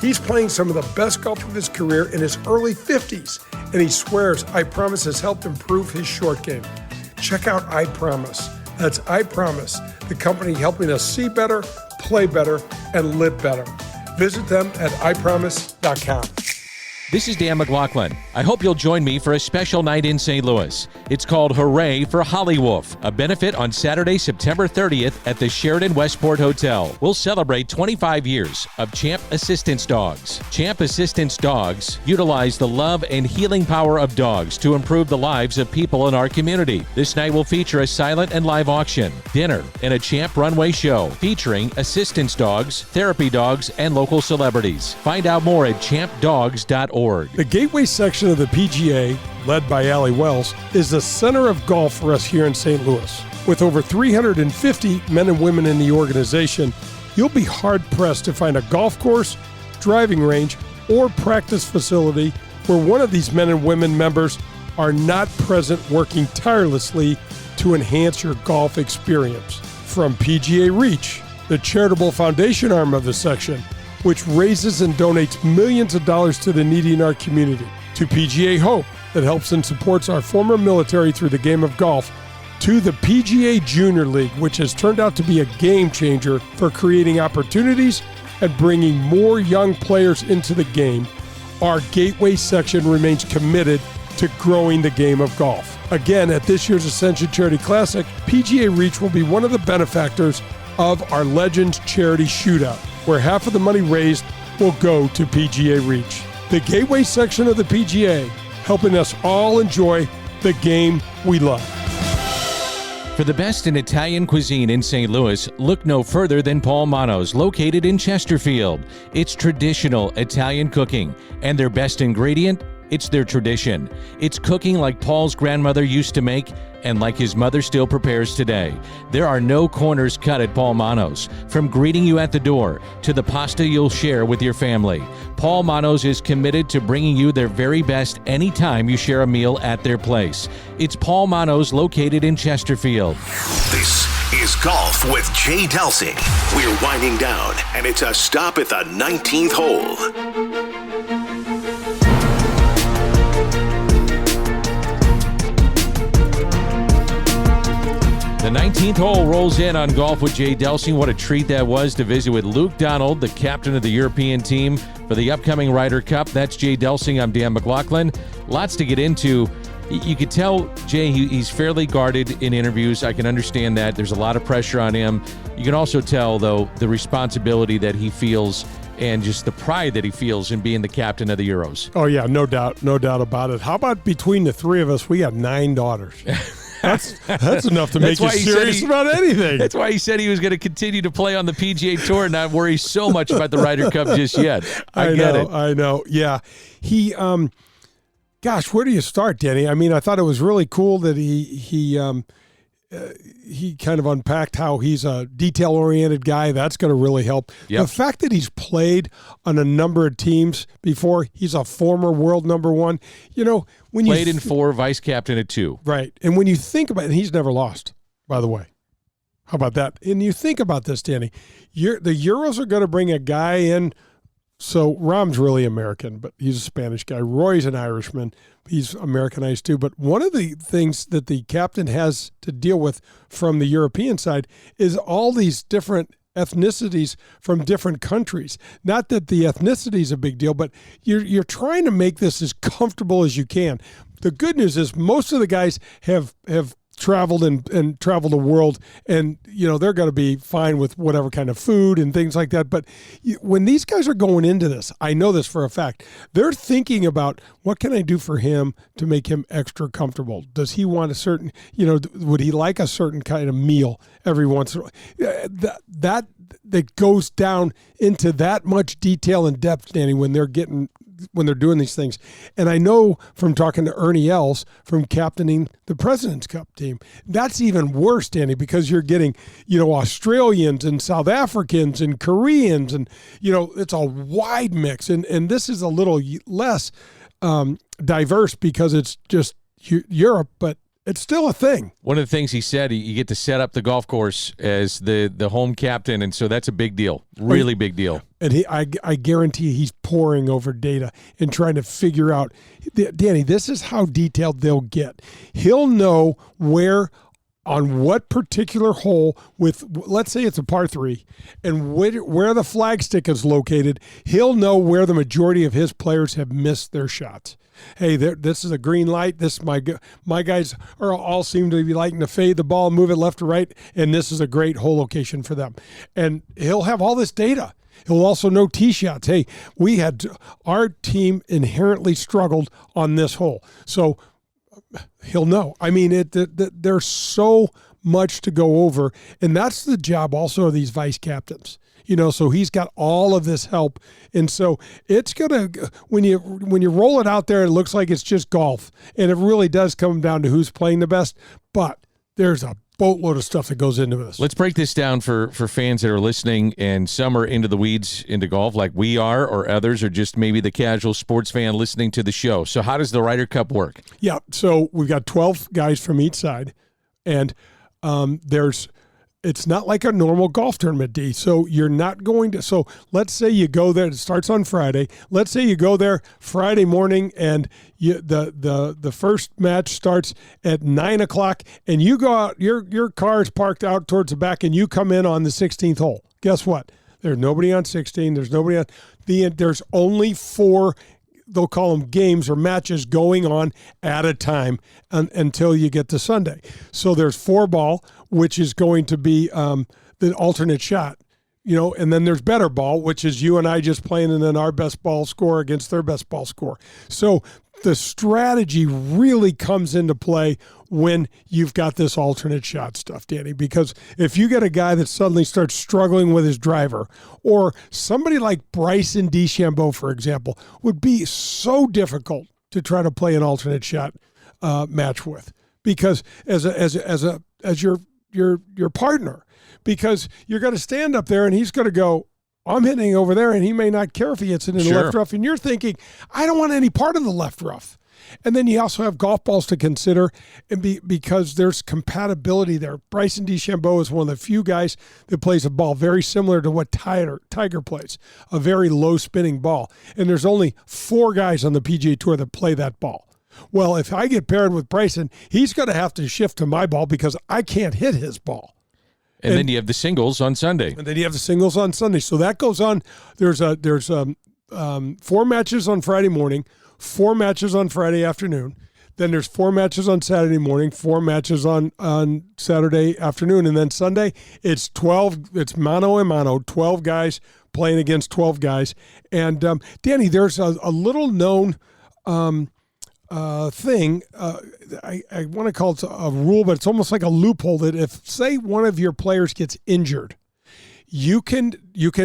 He's playing some of the best golf of his career in his early 50s, and he swears I Promise has helped improve his short game. Check out I Promise. That's I Promise, the company helping us see better, play better, and live better. Visit them at ipromise.com. This is Dan McLaughlin. I hope you'll join me for a special night in St. Louis. It's called Hooray for Hollywolf, a benefit on Saturday, September 30th at the Sheraton Westport Hotel. We'll celebrate 25 years of Champ Assistance Dogs. Champ Assistance Dogs utilize the love and healing power of dogs to improve the lives of people in our community. This night will feature a silent and live auction, dinner, and a Champ runway show featuring assistance dogs, therapy dogs, and local celebrities. Find out more at champdogs.org. The Gateway section of the PGA, led by Allie Wells, is the center of golf for us here in St. Louis. With over 350 men and women in the organization, you'll be hard-pressed to find a golf course, driving range, or practice facility where one of these men and women members are not present working tirelessly to enhance your golf experience. From PGA Reach, the charitable foundation arm of the section, which raises and donates millions of dollars to the needy in our community, to PGA Hope, that helps and supports our former military through the game of golf, to the PGA Junior League, which has turned out to be a game changer for creating opportunities and bringing more young players into the game. Our Gateway section remains committed to growing the game of golf. Again, at this year's Ascension Charity Classic, PGA Reach will be one of the benefactors of our Legends Charity Shootout, where half of the money raised will go to PGA Reach. The Gateway section of the PGA, helping us all enjoy the game we love. For the best in Italian cuisine in St. Louis, look no further than Paul Manno's, located in Chesterfield. It's traditional Italian cooking, and their best ingredient, it's their tradition. It's cooking like Paul's grandmother used to make and like his mother still prepares today. There are no corners cut at Paul Manno's. From greeting you at the door to the pasta you'll share with your family, Paul Manno's is committed to bringing you their very best anytime you share a meal at their place. It's Paul Manno's, located in Chesterfield. This is Golf with Jay Delsing. We're winding down, and it's a stop at the 19th hole. The 19th hole rolls in on Golf with Jay Delsing. What a treat that was to visit with Luke Donald, the captain of the European team for the upcoming Ryder Cup. That's Jay Delsing. I'm Dan McLaughlin. Lots to get into. You could tell, Jay, he's fairly guarded in interviews. I can understand that. There's a lot of pressure on him. You can also tell, though, the responsibility that he feels and just the pride that he feels in being the captain of the Euros. Oh, yeah, no doubt about it. How about between the three of us, we got 9 daughters. That's enough to make you serious about anything. That's why he said he was going to continue to play on the PGA Tour and not worry so much about the Ryder Cup just yet. I get it. I know. Yeah. He, gosh, where do you start, Danny? I mean, I thought it was really cool that he kind of unpacked how he's a detail-oriented guy. That's going to really help. Yep. The fact that he's played on a number of teams before, he's a former world number one. You know, when played in 4, vice captain at 2. Right. And when you think about it, and he's never lost, by the way. How about that? And you think about this, Danny. The Euros are going to bring a guy in. So Rahm's really American, but he's a Spanish guy. Roy's an Irishman. He's Americanized too. But one of the things that the captain has to deal with from the European side is all these different ethnicities from different countries. Not that the ethnicity is a big deal, but you're trying to make this as comfortable as you can. The good news is most of the guys have traveled and traveled the world, and you know they're going to be fine with whatever kind of food and things like that. But when these guys are going into this, I know this for a fact, they're thinking about what can I do for him to make him extra comfortable. Does he want a certain, would he like a certain kind of meal every once in a while? That goes down into that much detail and depth, Danny, when they're doing these things. And I know from talking to Ernie Els from captaining the President's Cup team, that's even worse, Danny, because you're getting, Australians and South Africans and Koreans, and, it's a wide mix. And this is a little less diverse because it's just Europe, but it's still a thing. One of the things he said, you get to set up the golf course as the home captain, and so that's a big deal, really big deal. And I guarantee he's poring over data and trying to figure out, Danny, this is how detailed they'll get. He'll know where on what particular hole with, let's say it's a par 3, and where the flagstick is located, he'll know where the majority of his players have missed their shots. Hey, this is a green light. My guys all seem to be liking to fade the ball, move it left to right, and this is a great hole location for them. And he'll have all this data. He'll also know tee shots. Hey, our team inherently struggled on this hole, so he'll know. I mean, there's so much to go over, and that's the job also of these vice captains. So he's got all of this help. And so it's going to, when you roll it out there, it looks like it's just golf. And it really does come down to who's playing the best. But there's a boatload of stuff that goes into this. Let's break this down for fans that are listening, and some are into the weeds into golf like we are, or others are just maybe the casual sports fan listening to the show. So how does the Ryder Cup work? Yeah, so we've got 12 guys from each side, and it's not like a normal golf tournament, D. So you're not going to – so let's say you go there. It starts on Friday. Let's say you go there Friday morning, and the first match starts at 9 o'clock, and you go out – your car is parked out towards the back, and you come in on the 16th hole. Guess what? There's nobody on 16. There's nobody on – there's only 4 – they'll call them games or matches going on at a time until you get to Sunday. So there's 4 ball, which is going to be the alternate shot, and then there's better ball, which is you and I just playing, and then our best ball score against their best ball score. So the strategy really comes into play when you've got this alternate shot stuff, Danny, because if you get a guy that suddenly starts struggling with his driver, or somebody like Bryson DeChambeau, for example, would be so difficult to try to play an alternate shot match with, because as your partner, because you're going to stand up there and he's going to go, I'm hitting over there, and he may not care if he hits it in the left rough. And you're thinking, I don't want any part of the left rough. And then you also have golf balls to consider, and because there's compatibility there. Bryson DeChambeau is one of the few guys that plays a ball very similar to what Tiger plays, a very low spinning ball. And there's only 4 guys on the PGA Tour that play that ball. Well, if I get paired with Bryson, he's going to have to shift to my ball because I can't hit his ball. And then you have the singles on Sunday. So that goes on. There's 4 matches on Friday morning, 4 matches on Friday afternoon. Then there's 4 matches on Saturday morning, 4 matches on Saturday afternoon. And then Sunday, it's 12. It's mano a mano, 12 guys playing against 12 guys. And, Danny, there's a little known thing. I want to call it a rule, but it's almost like a loophole that if, say, one of your players gets injured, you can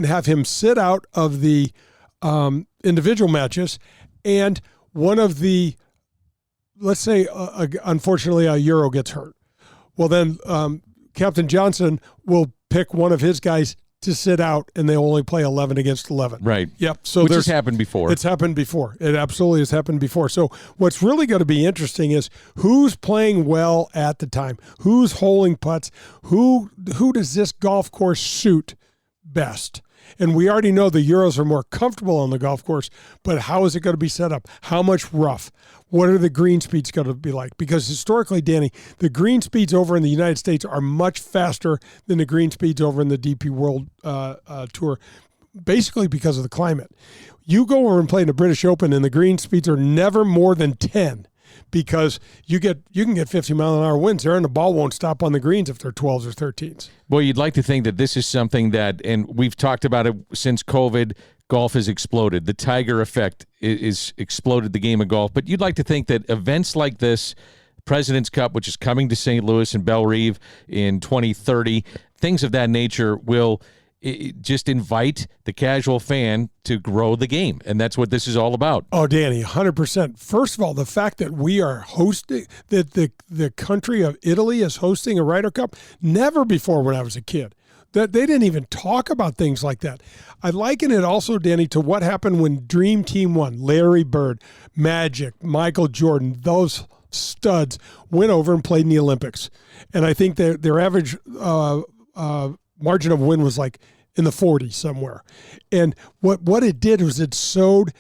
have him sit out of the individual matches, and one of the, let's say, unfortunately, a Euro gets hurt. Well, then Captain Johnson will pick one of his guys to sit out, and they only play 11 against 11. Right. Yep. So Which has happened before. It's happened before. It absolutely has happened before. So what's really going to be interesting is who's playing well at the time, who's holding putts, who does this golf course suit best. And we already know the Euros are more comfortable on the golf course, but how is it going to be set up? How much rough? What are the green speeds going to be like? Because historically, Danny, the green speeds over in the United States are much faster than the green speeds over in the DP World Tour, basically because of the climate. You go over and play in the British Open, and the green speeds are never more than 10. Because you can get 50-mile-an-hour winds there, and the ball won't stop on the greens if they're 12s or 13s. Well, you'd like to think that this is something that, and we've talked about it since COVID, golf has exploded. The Tiger effect is exploded the game of golf. But you'd like to think that events like this, President's Cup, which is coming to St. Louis and Belle Rive in 2030, things of that nature will just invite the casual fan to grow the game. And that's what this is all about. Oh, Danny, 100%. First of all, the fact that we are hosting, that the country of Italy is hosting a Ryder Cup, never before when I was a kid. That they didn't even talk about things like that. I liken it also, Danny, to what happened when Dream Team won. Larry Bird, Magic, Michael Jordan, those studs went over and played in the Olympics. And I think their average margin of win was like in the 40s somewhere. And what it did was it sowed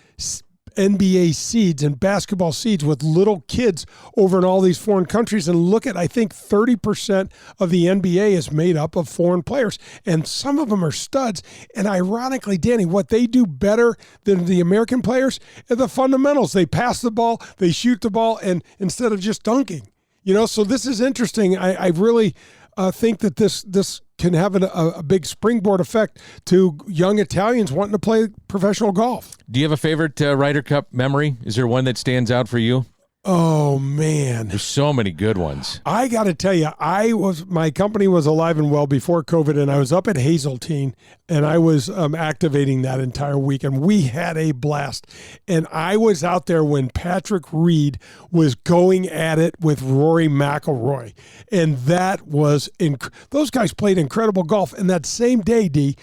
NBA seeds and basketball seeds with little kids over in all these foreign countries. And look at, I think 30% of the NBA is made up of foreign players. And some of them are studs. And ironically, Danny, what they do better than the American players are the fundamentals. They pass the ball, they shoot the ball, and instead of just dunking. So this is interesting. I really think that this can have a big springboard effect to young Italians wanting to play professional golf. Do you have a favorite Ryder Cup memory? Is there one that stands out for you? Oh, man. There's so many good ones. I got to tell you, my company was alive and well before COVID, and I was up at Hazeltine, and I was activating that entire week, and we had a blast. And I was out there when Patrick Reed was going at it with Rory McIlroy, and that was those guys played incredible golf. And that same day, D,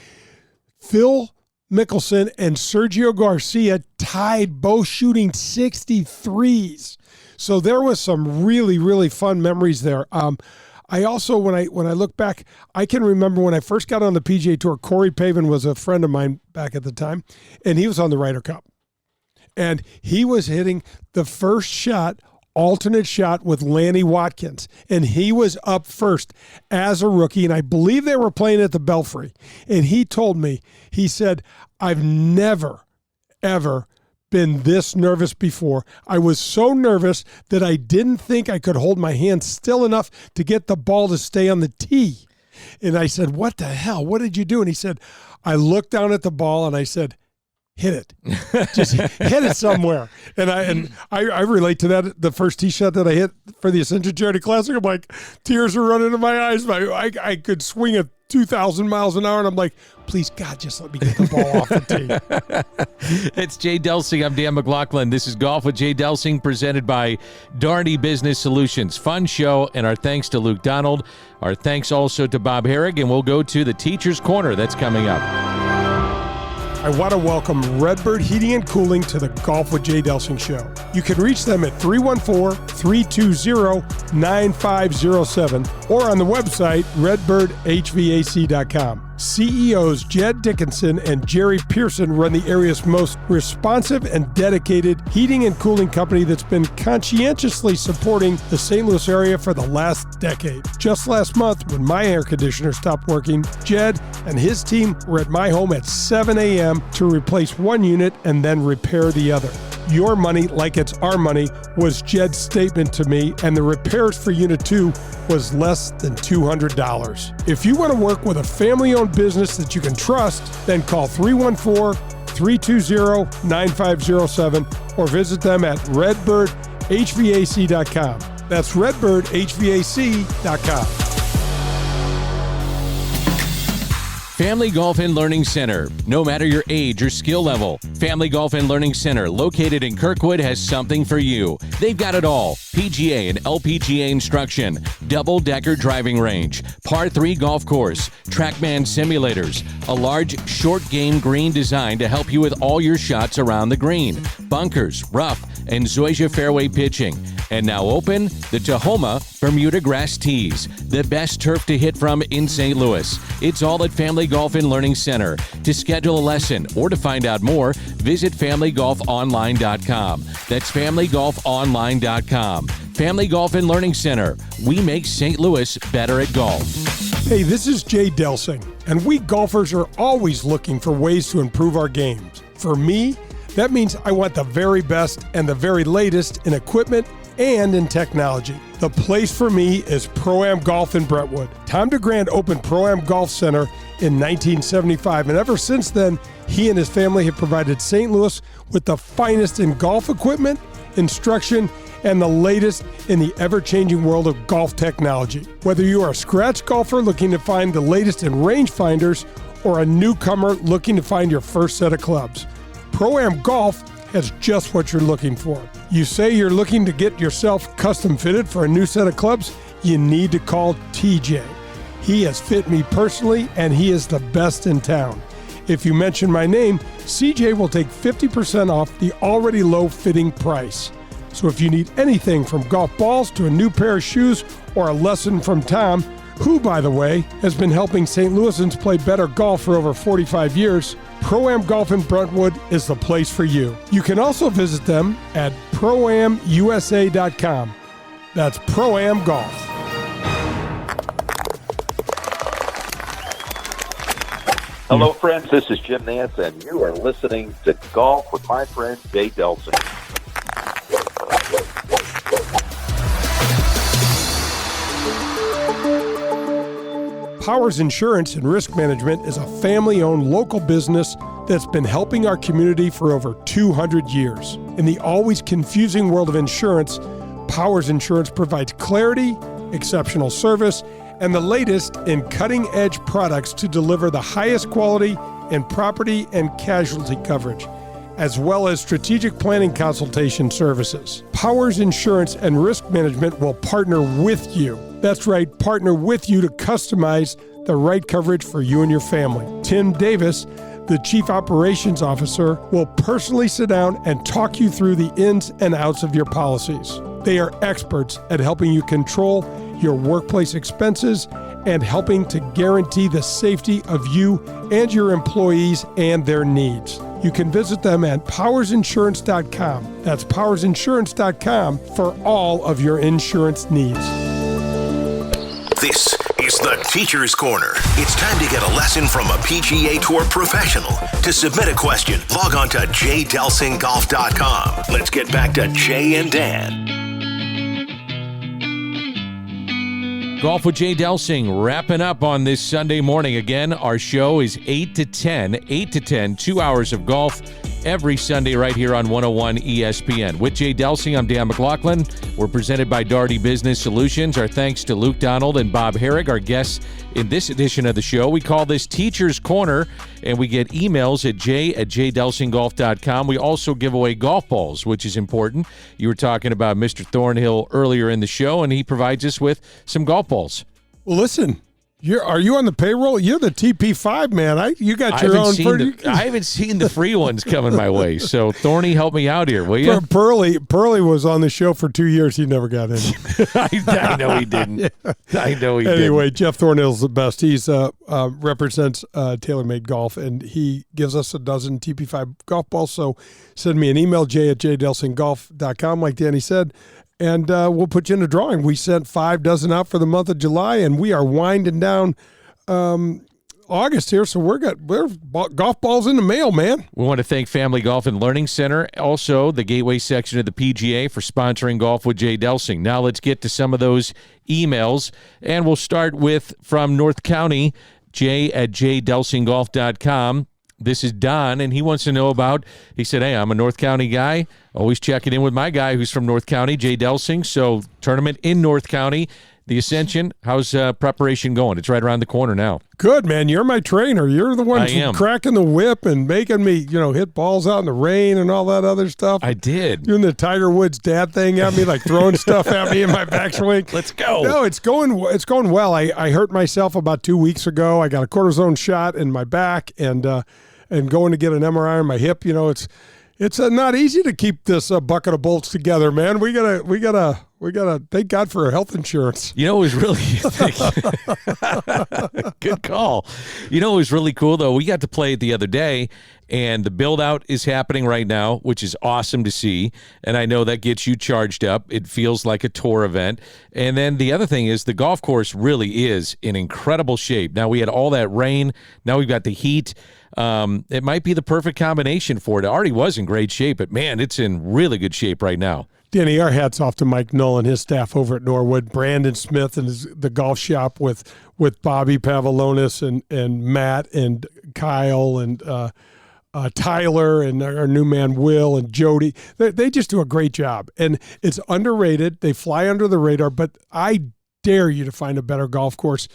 Phil Mickelson and Sergio Garcia tied, both shooting 63s. So there was some really, really fun memories there. I also, when I look back, I can remember when I first got on the PGA Tour, Corey Pavin was a friend of mine back at the time, and he was on the Ryder Cup. And he was hitting the first shot, alternate shot with Lanny Watkins, and he was up first as a rookie, and I believe they were playing at the Belfry. And he told me, he said, I've never, ever been this nervous before. I was so nervous that I didn't think I could hold my hand still enough to get the ball to stay on the tee. And I said, what the hell? What did you do? And he said, I looked down at the ball and I said, hit it. Just hit it somewhere. And I relate to that. The first tee shot that I hit for the Ascension Charity Classic, I'm like, tears are running in my eyes. I could swing at 2,000 miles an hour, and I'm like, please, God, just let me get the ball off the tee. It's Jay Delsing. I'm Dan McLaughlin. This is Golf with Jay Delsing, presented by Darney Business Solutions. Fun show, and our thanks to Luke Donald. Our thanks also to Bob Harig, and we'll go to the Teacher's Corner that's coming up. I want to welcome Redbird Heating and Cooling to the Golf with Jay Delsing show. You can reach them at 314-320-9507 or on the website redbirdhvac.com. CEOs Jed Dickinson and Jerry Pearson run the area's most responsive and dedicated heating and cooling company that's been conscientiously supporting the St. Louis area for the last decade. Just last month, when my air conditioner stopped working, Jed and his team were at my home at 7 a.m. to replace one unit and then repair the other. Your money, like it's our money, was Jed's statement to me, and the repairs for Unit 2 was less than $200. If you want to work with a family-owned business that you can trust, then call 314-320-9507 or visit them at redbirdhvac.com. That's redbirdhvac.com. Family Golf and Learning Center. No matter your age or skill level, Family Golf and Learning Center, located in Kirkwood, has something for you. They've got it all: PGA and LPGA instruction, double-decker driving range, par 3 golf course, TrackMan simulators, a large short game green design to help you with all your shots around the green, bunkers, rough, and Zoysia fairway pitching. And now open the Tahoma Bermuda Grass Tees, the best turf to hit from in St. Louis. It's all at Family Golf and Learning Center. To schedule a lesson or to find out more, visit FamilyGolfOnline.com. That's FamilyGolfOnline.com. Family Golf and Learning Center. We make St. Louis better at golf. Hey, this is Jay Delsing, and we golfers are always looking for ways to improve our games. For me, that means I want the very best and the very latest in equipment and in technology. The place for me is Pro-Am Golf in Brentwood. Tom DeGrand opened Pro-Am Golf Center in 1975, and ever since then, he and his family have provided St. Louis with the finest in golf equipment, instruction, and the latest in the ever-changing world of golf technology. Whether you are a scratch golfer looking to find the latest in rangefinders or a newcomer looking to find your first set of clubs, Pro-Am Golf has just what you're looking for. You say you're looking to get yourself custom fitted for a new set of clubs? You need to call TJ. He has fit me personally, and he is the best in town. If you mention my name, CJ will take 50% off the already low fitting price. So if you need anything from golf balls to a new pair of shoes or a lesson from Tom, who, by the way, has been helping St. Louisans play better golf for over 45 years, Pro-Am Golf in Brentwood is the place for you. You can also visit them at proamusa.com. That's Pro-Am Golf. Hello, friends. This is Jim Nance, and you are listening to Golf with my friend Jay Delsing. Powers Insurance and Risk Management is a family-owned local business that's been helping our community for over 200 years. In the always confusing world of insurance, Powers Insurance provides clarity, exceptional service, and the latest in cutting-edge products to deliver the highest quality in property and casualty coverage, as well as strategic planning consultation services. Powers Insurance and Risk Management will partner with you. That's right, partner with you to customize the right coverage for you and your family. Tim Davis, the Chief Operations Officer, will personally sit down and talk you through the ins and outs of your policies. They are experts at helping you control your workplace expenses and helping to guarantee the safety of you and your employees and their needs. You can visit them at powersinsurance.com. That's powersinsurance.com for all of your insurance needs. This is the Teacher's Corner. It's time to get a lesson from a PGA Tour professional. To submit a question, log on to jdelsinggolf.com. Let's get back to Jay and Dan. Golf with Jay Delsing wrapping up on this Sunday morning. Again, our show is 8 to 10, 2 hours of golf every Sunday right here on 101 ESPN. With Jay Delsing, I'm Dan McLaughlin. We're presented by Daugherty Business Solutions. Our thanks to Luke Donald and Bob Harig, our guests in this edition of the show. We call this Teacher's Corner, and we get emails at jay@jdelsinggolf.com. We also give away golf balls, which is important. You were talking about Mr. Thornhill earlier in the show, and he provides us with some golf balls. Well, listen, are you on the payroll? You're the TP5 man. You got your own. I haven't seen the free ones coming my way. So Thorny, help me out here, will you? Pearly was on the show for 2 years. He never got in. I know he didn't. Yeah. I know he didn't. Anyway, Jeff Thornhill's the best. He's represents TaylorMade Golf, and he gives us a dozen TP5 golf balls. So send me an email, jay@jdelsinggolf.com, like Danny said. And we'll put you in a drawing. We sent 5 dozen out for the month of July, and we are winding down August here, so we're golf balls in the mail, man. We want to thank Family Golf and Learning Center, also the Gateway section of the PGA, for sponsoring Golf with Jay Delsing. Now let's get to some of those emails, and we'll start with from North County, jay@jdelsinggolf.com. This is Don, and he wants to know he said, hey, I'm a North County guy, always checking in with my guy who's from North County, Jay Delsing. So tournament in North County, the Ascension, how's preparation going? It's right around the corner now. Good, man. You're my trainer. You're the one cracking the whip and making me, hit balls out in the rain and all that other stuff. I did. Doing the Tiger Woods dad thing at me, like throwing stuff at me in my backswing. Let's go. No, it's going well. I hurt myself about 2 weeks ago. I got a cortisone shot in my back and going to get an MRI on my hip. It's not easy to keep this bucket of bolts together, man. We gotta thank God for health insurance. It was really good call. It was really cool though. We got to play it the other day, and the build out is happening right now, which is awesome to see. And I know that gets you charged up. It feels like a tour event. And then the other thing is the golf course really is in incredible shape. Now we had all that rain. Now we've got the heat. It might be the perfect combination for it. It already was in great shape, but man, it's in really good shape right now. Danny, our hats off to Mike Null and his staff over at Norwood, Brandon Smith and the golf shop with Bobby Pavlonis and Matt and Kyle and Tyler and our new man Will and Jody. They just do a great job, and it's underrated. They fly under the radar, but I dare you to find a better golf course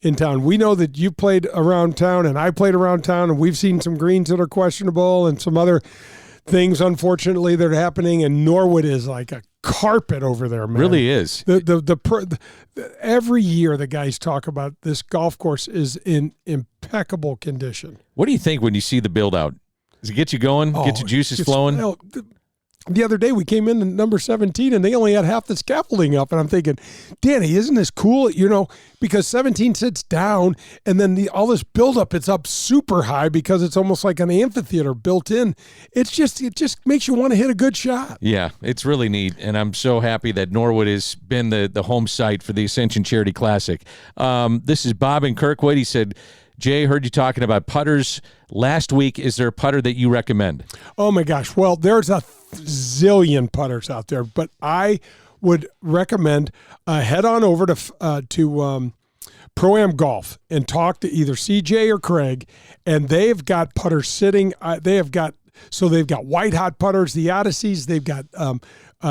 in town. We know that you played around town and I played around town, and we've seen some greens that are questionable and some other things, unfortunately, that are happening. And Norwood is like a carpet over there, man. Really is. Every year the guys talk about this golf course is in impeccable condition. What do you think when you see the build out? Does it get you going? Get your juices flowing? The other day we came in at number 17 and they only had half the scaffolding up, and I'm thinking, Danny, isn't this cool? Because 17 sits down, and then all this buildup, it's up super high because it's almost like an amphitheater built in. It just makes you want to hit a good shot. Yeah, it's really neat, and I'm so happy that Norwood has been the home site for the Ascension Charity Classic. This is Bob in Kirkwood. He said, Jay, heard you talking about putters last week. Is there a putter that you recommend? Oh, my gosh. Well, there's a zillion putters out there, but I would recommend head on over to Pro-Am Golf and talk to either CJ or Craig, and they've got putters sitting. They've got white hot putters, the Odysseys. They've got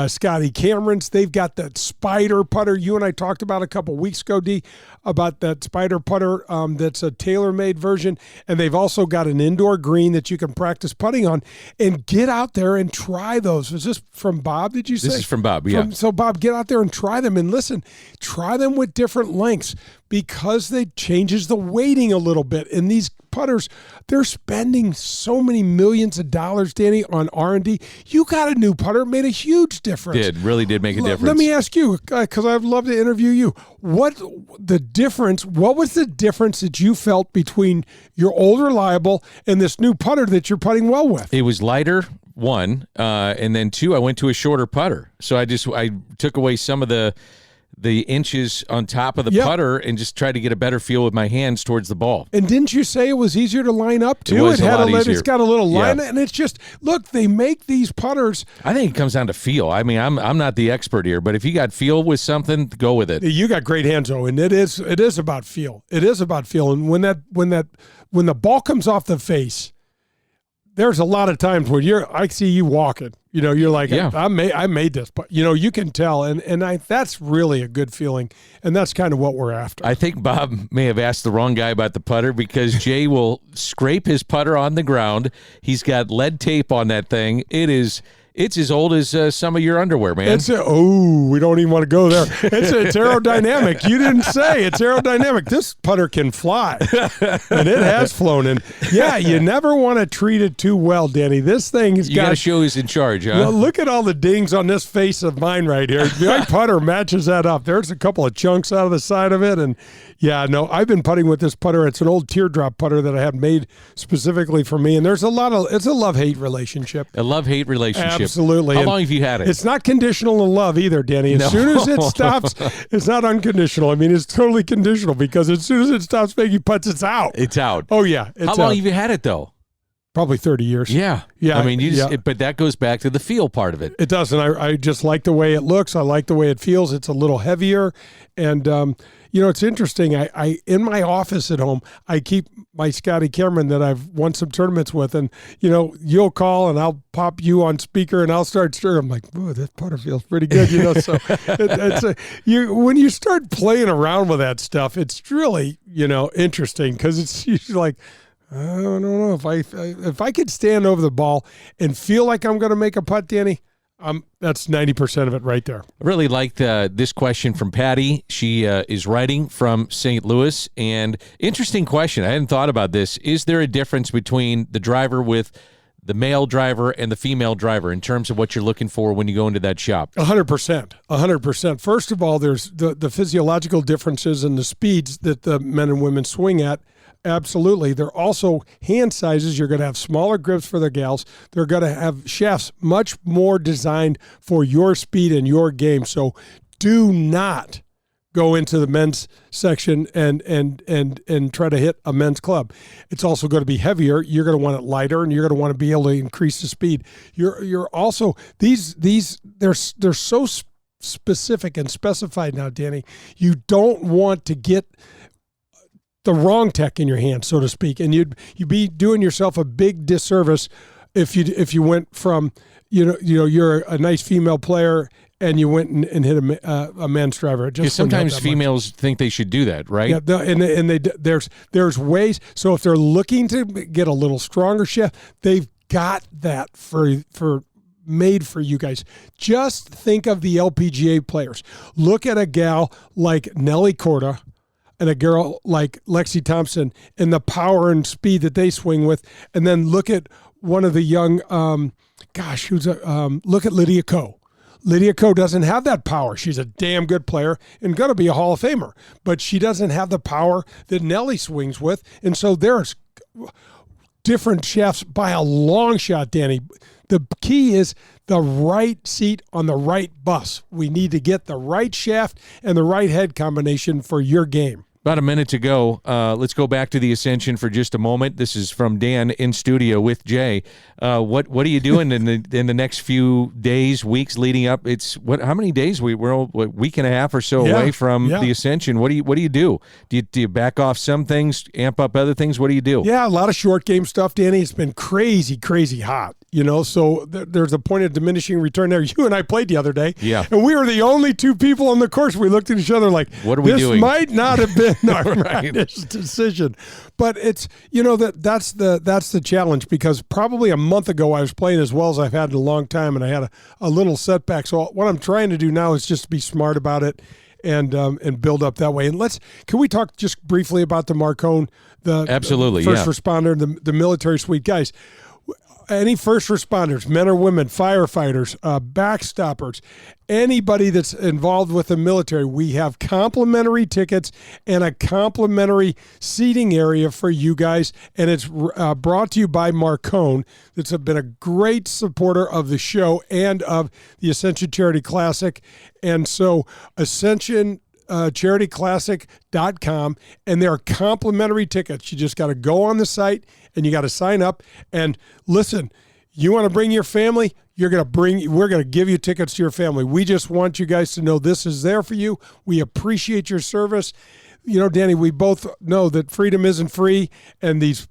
Scotty Cameron's. They've got that Spider putter you and I talked about a couple weeks ago, D, about that Spider putter that's a tailor-made version. And they've also got an indoor green that you can practice putting on. And get out there and try those. Was this from Bob, did you say? This is from Bob, yeah. So, Bob, get out there and try them. And listen, try them with different lengths because they changes the weighting a little bit. And these putters, they're spending so many millions of dollars, Danny, on R&D. You got a new putter, made a huge difference. Really did make a difference. Let me ask you, because I'd love to interview you. What was the difference that you felt between your old reliable and this new putter that you're putting well with? It was lighter, one, and then two, I went to a shorter putter. So I took away some of the the inches on top of the Yep. putter and just try to get a better feel with my hands towards the ball. And didn't you say it was easier to line up too? It was a lot It's easier. got a little line, Yeah. and it's just look. They make these putters. I think it comes down to feel. I mean, I'm not the expert here, but if you got feel with something, go with it. You got great hands, though, and it is about feel. It is about feel, and when the ball comes off the face, there's a lot of times when I see you walking. You're like, Yeah. I made this, but you can tell, and that's really a good feeling, and that's kind of what we're after. I think Bob may have asked the wrong guy about the putter because Jay will scrape his putter on the ground. He's got lead tape on that thing. It's as old as some of your underwear, man. We don't even want to go there. It's aerodynamic. You didn't say it's aerodynamic. This putter can fly, and it has flown. And yeah, you never want to treat it too well, Danny. This thing has You got to show who's in charge, huh? Well, look at all the dings on this face of mine right here. My putter matches that up. There's a couple of chunks out of the side of it, and yeah, no, I've been putting with this putter. It's an old teardrop putter that I had made specifically for me, and it's a love-hate relationship. A love-hate relationship. Absolutely. How And long have you had it? It's not conditional in love either, Danny. As No. soon as it stops, it's not unconditional. I mean, it's totally conditional because as soon as it stops making putts, it's out. It's out. Oh, yeah. How long have you had it, though? Probably 30 years. Yeah. Yeah. I mean, but that goes back to the feel part of it. It does, and I just like the way it looks. I like the way it feels. It's a little heavier, and it's interesting. I in my office at home, I keep my Scotty Cameron that I've won some tournaments with, and you'll call and I'll pop you on speaker and I'll start stirring. I'm like, "Ooh, this putter feels pretty good," So when you start playing around with that stuff, it's really interesting because it's usually like, I don't know if I could stand over the ball and feel like I'm going to make a putt, Danny. That's 90% of it right there. I really liked this question from Patty. She is writing from St. Louis, and interesting question. I hadn't thought about this. Is there a difference between the driver with the male driver and the female driver in terms of what you're looking for when you go into that shop? 100%. 100%. First of all, there's the physiological differences in the speeds that the men and women swing at. Absolutely. They're also hand sizes. You're going to have smaller grips for the gals. They're going to have shafts much more designed for your speed and your game. So do not go into the men's section and try to hit a men's club. It's also going to be heavier. You're going to want it lighter, and you're going to want to be able to increase the speed. You're also they're so specific and specified now, Danny. You don't want to get the wrong tech in your hand, so to speak, and you'd be doing yourself a big disservice if you went from you're a nice female player and you went and hit a men's driver. Because sometimes females think they should do that, right? Yeah, there's ways. So if they're looking to get a little stronger shaft, they've got that made for you guys. Just think of the LPGA players. Look at a gal like Nelly Korda and a girl like Lexi Thompson and the power and speed that they swing with. And then look at one of the young, look at Lydia Ko. Lydia Ko doesn't have that power. She's a damn good player and going to be a Hall of Famer, but she doesn't have the power that Nelly swings with. And so there's different shafts by a long shot, Danny. The key is the right seat on the right bus. We need to get the right shaft and the right head combination for your game. About a minute to go. Let's go back to the Ascension for just a moment. This is from Dan in studio with Jay. What are you doing in the next few days, weeks leading up? How many days? We're a week and a half or so away from the Ascension. What do you do? Do you back off some things, amp up other things? What do you do? Yeah, a lot of short game stuff, Danny. It's been crazy hot. So there's a point of diminishing return there. You and I played the other day, and we were the only two people on the course. We looked at each other like, "What are we doing?" This might not have been our rightest decision, but it's that's the challenge, because probably a month ago I was playing as well as I've had in a long time, and I had a little setback. So what I'm trying to do now is just be smart about it and build up that way. And can we talk just briefly about the Marcone, the absolutely first responder, the military suite guys? any first responders, men or women, firefighters, backstoppers, anybody that's involved with the military, we have complimentary tickets and a complimentary seating area for you guys. And it's brought to you by Marcone. That's been a great supporter of the show and of the Ascension Charity Classic. And so Ascension charityclassic.com, and there are complimentary tickets. You just got to go on the site and you got to sign up. And listen, you want to bring your family, we're going to give you tickets to your family. We just want you guys to know this is there for you. We appreciate your service. You know, Danny, we both know that freedom isn't free, and these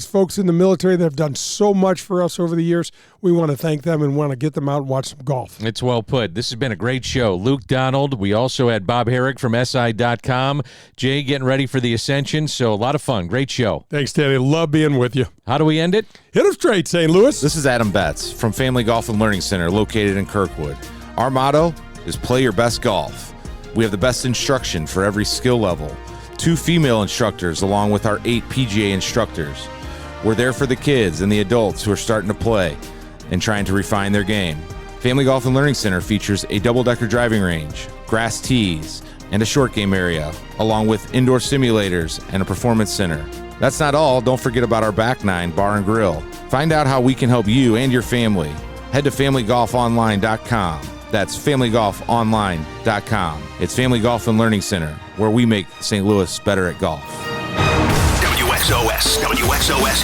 folks in the military that have done so much for us over the years, we want to thank them and want to get them out and watch some golf. It's well put. This has been a great show. Luke Donald. We also had Bob Harig from SI.com. Jay getting ready for the Ascension. So a lot of fun. Great show. Thanks, Danny. Love being with you. How do we end it? Hit them straight, St. Louis. This is Adam Betts from Family Golf and Learning Center located in Kirkwood. Our motto is play your best golf. We have the best instruction for every skill level. 2 female instructors along with our 8 PGA instructors. We're there for the kids and the adults who are starting to play and trying to refine their game. Family Golf and Learning Center features a double-decker driving range, grass tees, and a short game area, along with indoor simulators and a performance center. That's not all. Don't forget about our Back Nine Bar and Grill. Find out how we can help you and your family. Head to familygolfonline.com. That's familygolfonline.com. It's Family Golf and Learning Center, where we make St. Louis better at golf. WXOS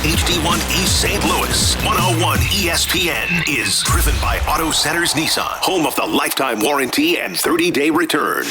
HD1 East St. Louis 101 ESPN is driven by Auto Centers Nissan, home of the lifetime warranty and 30-day return.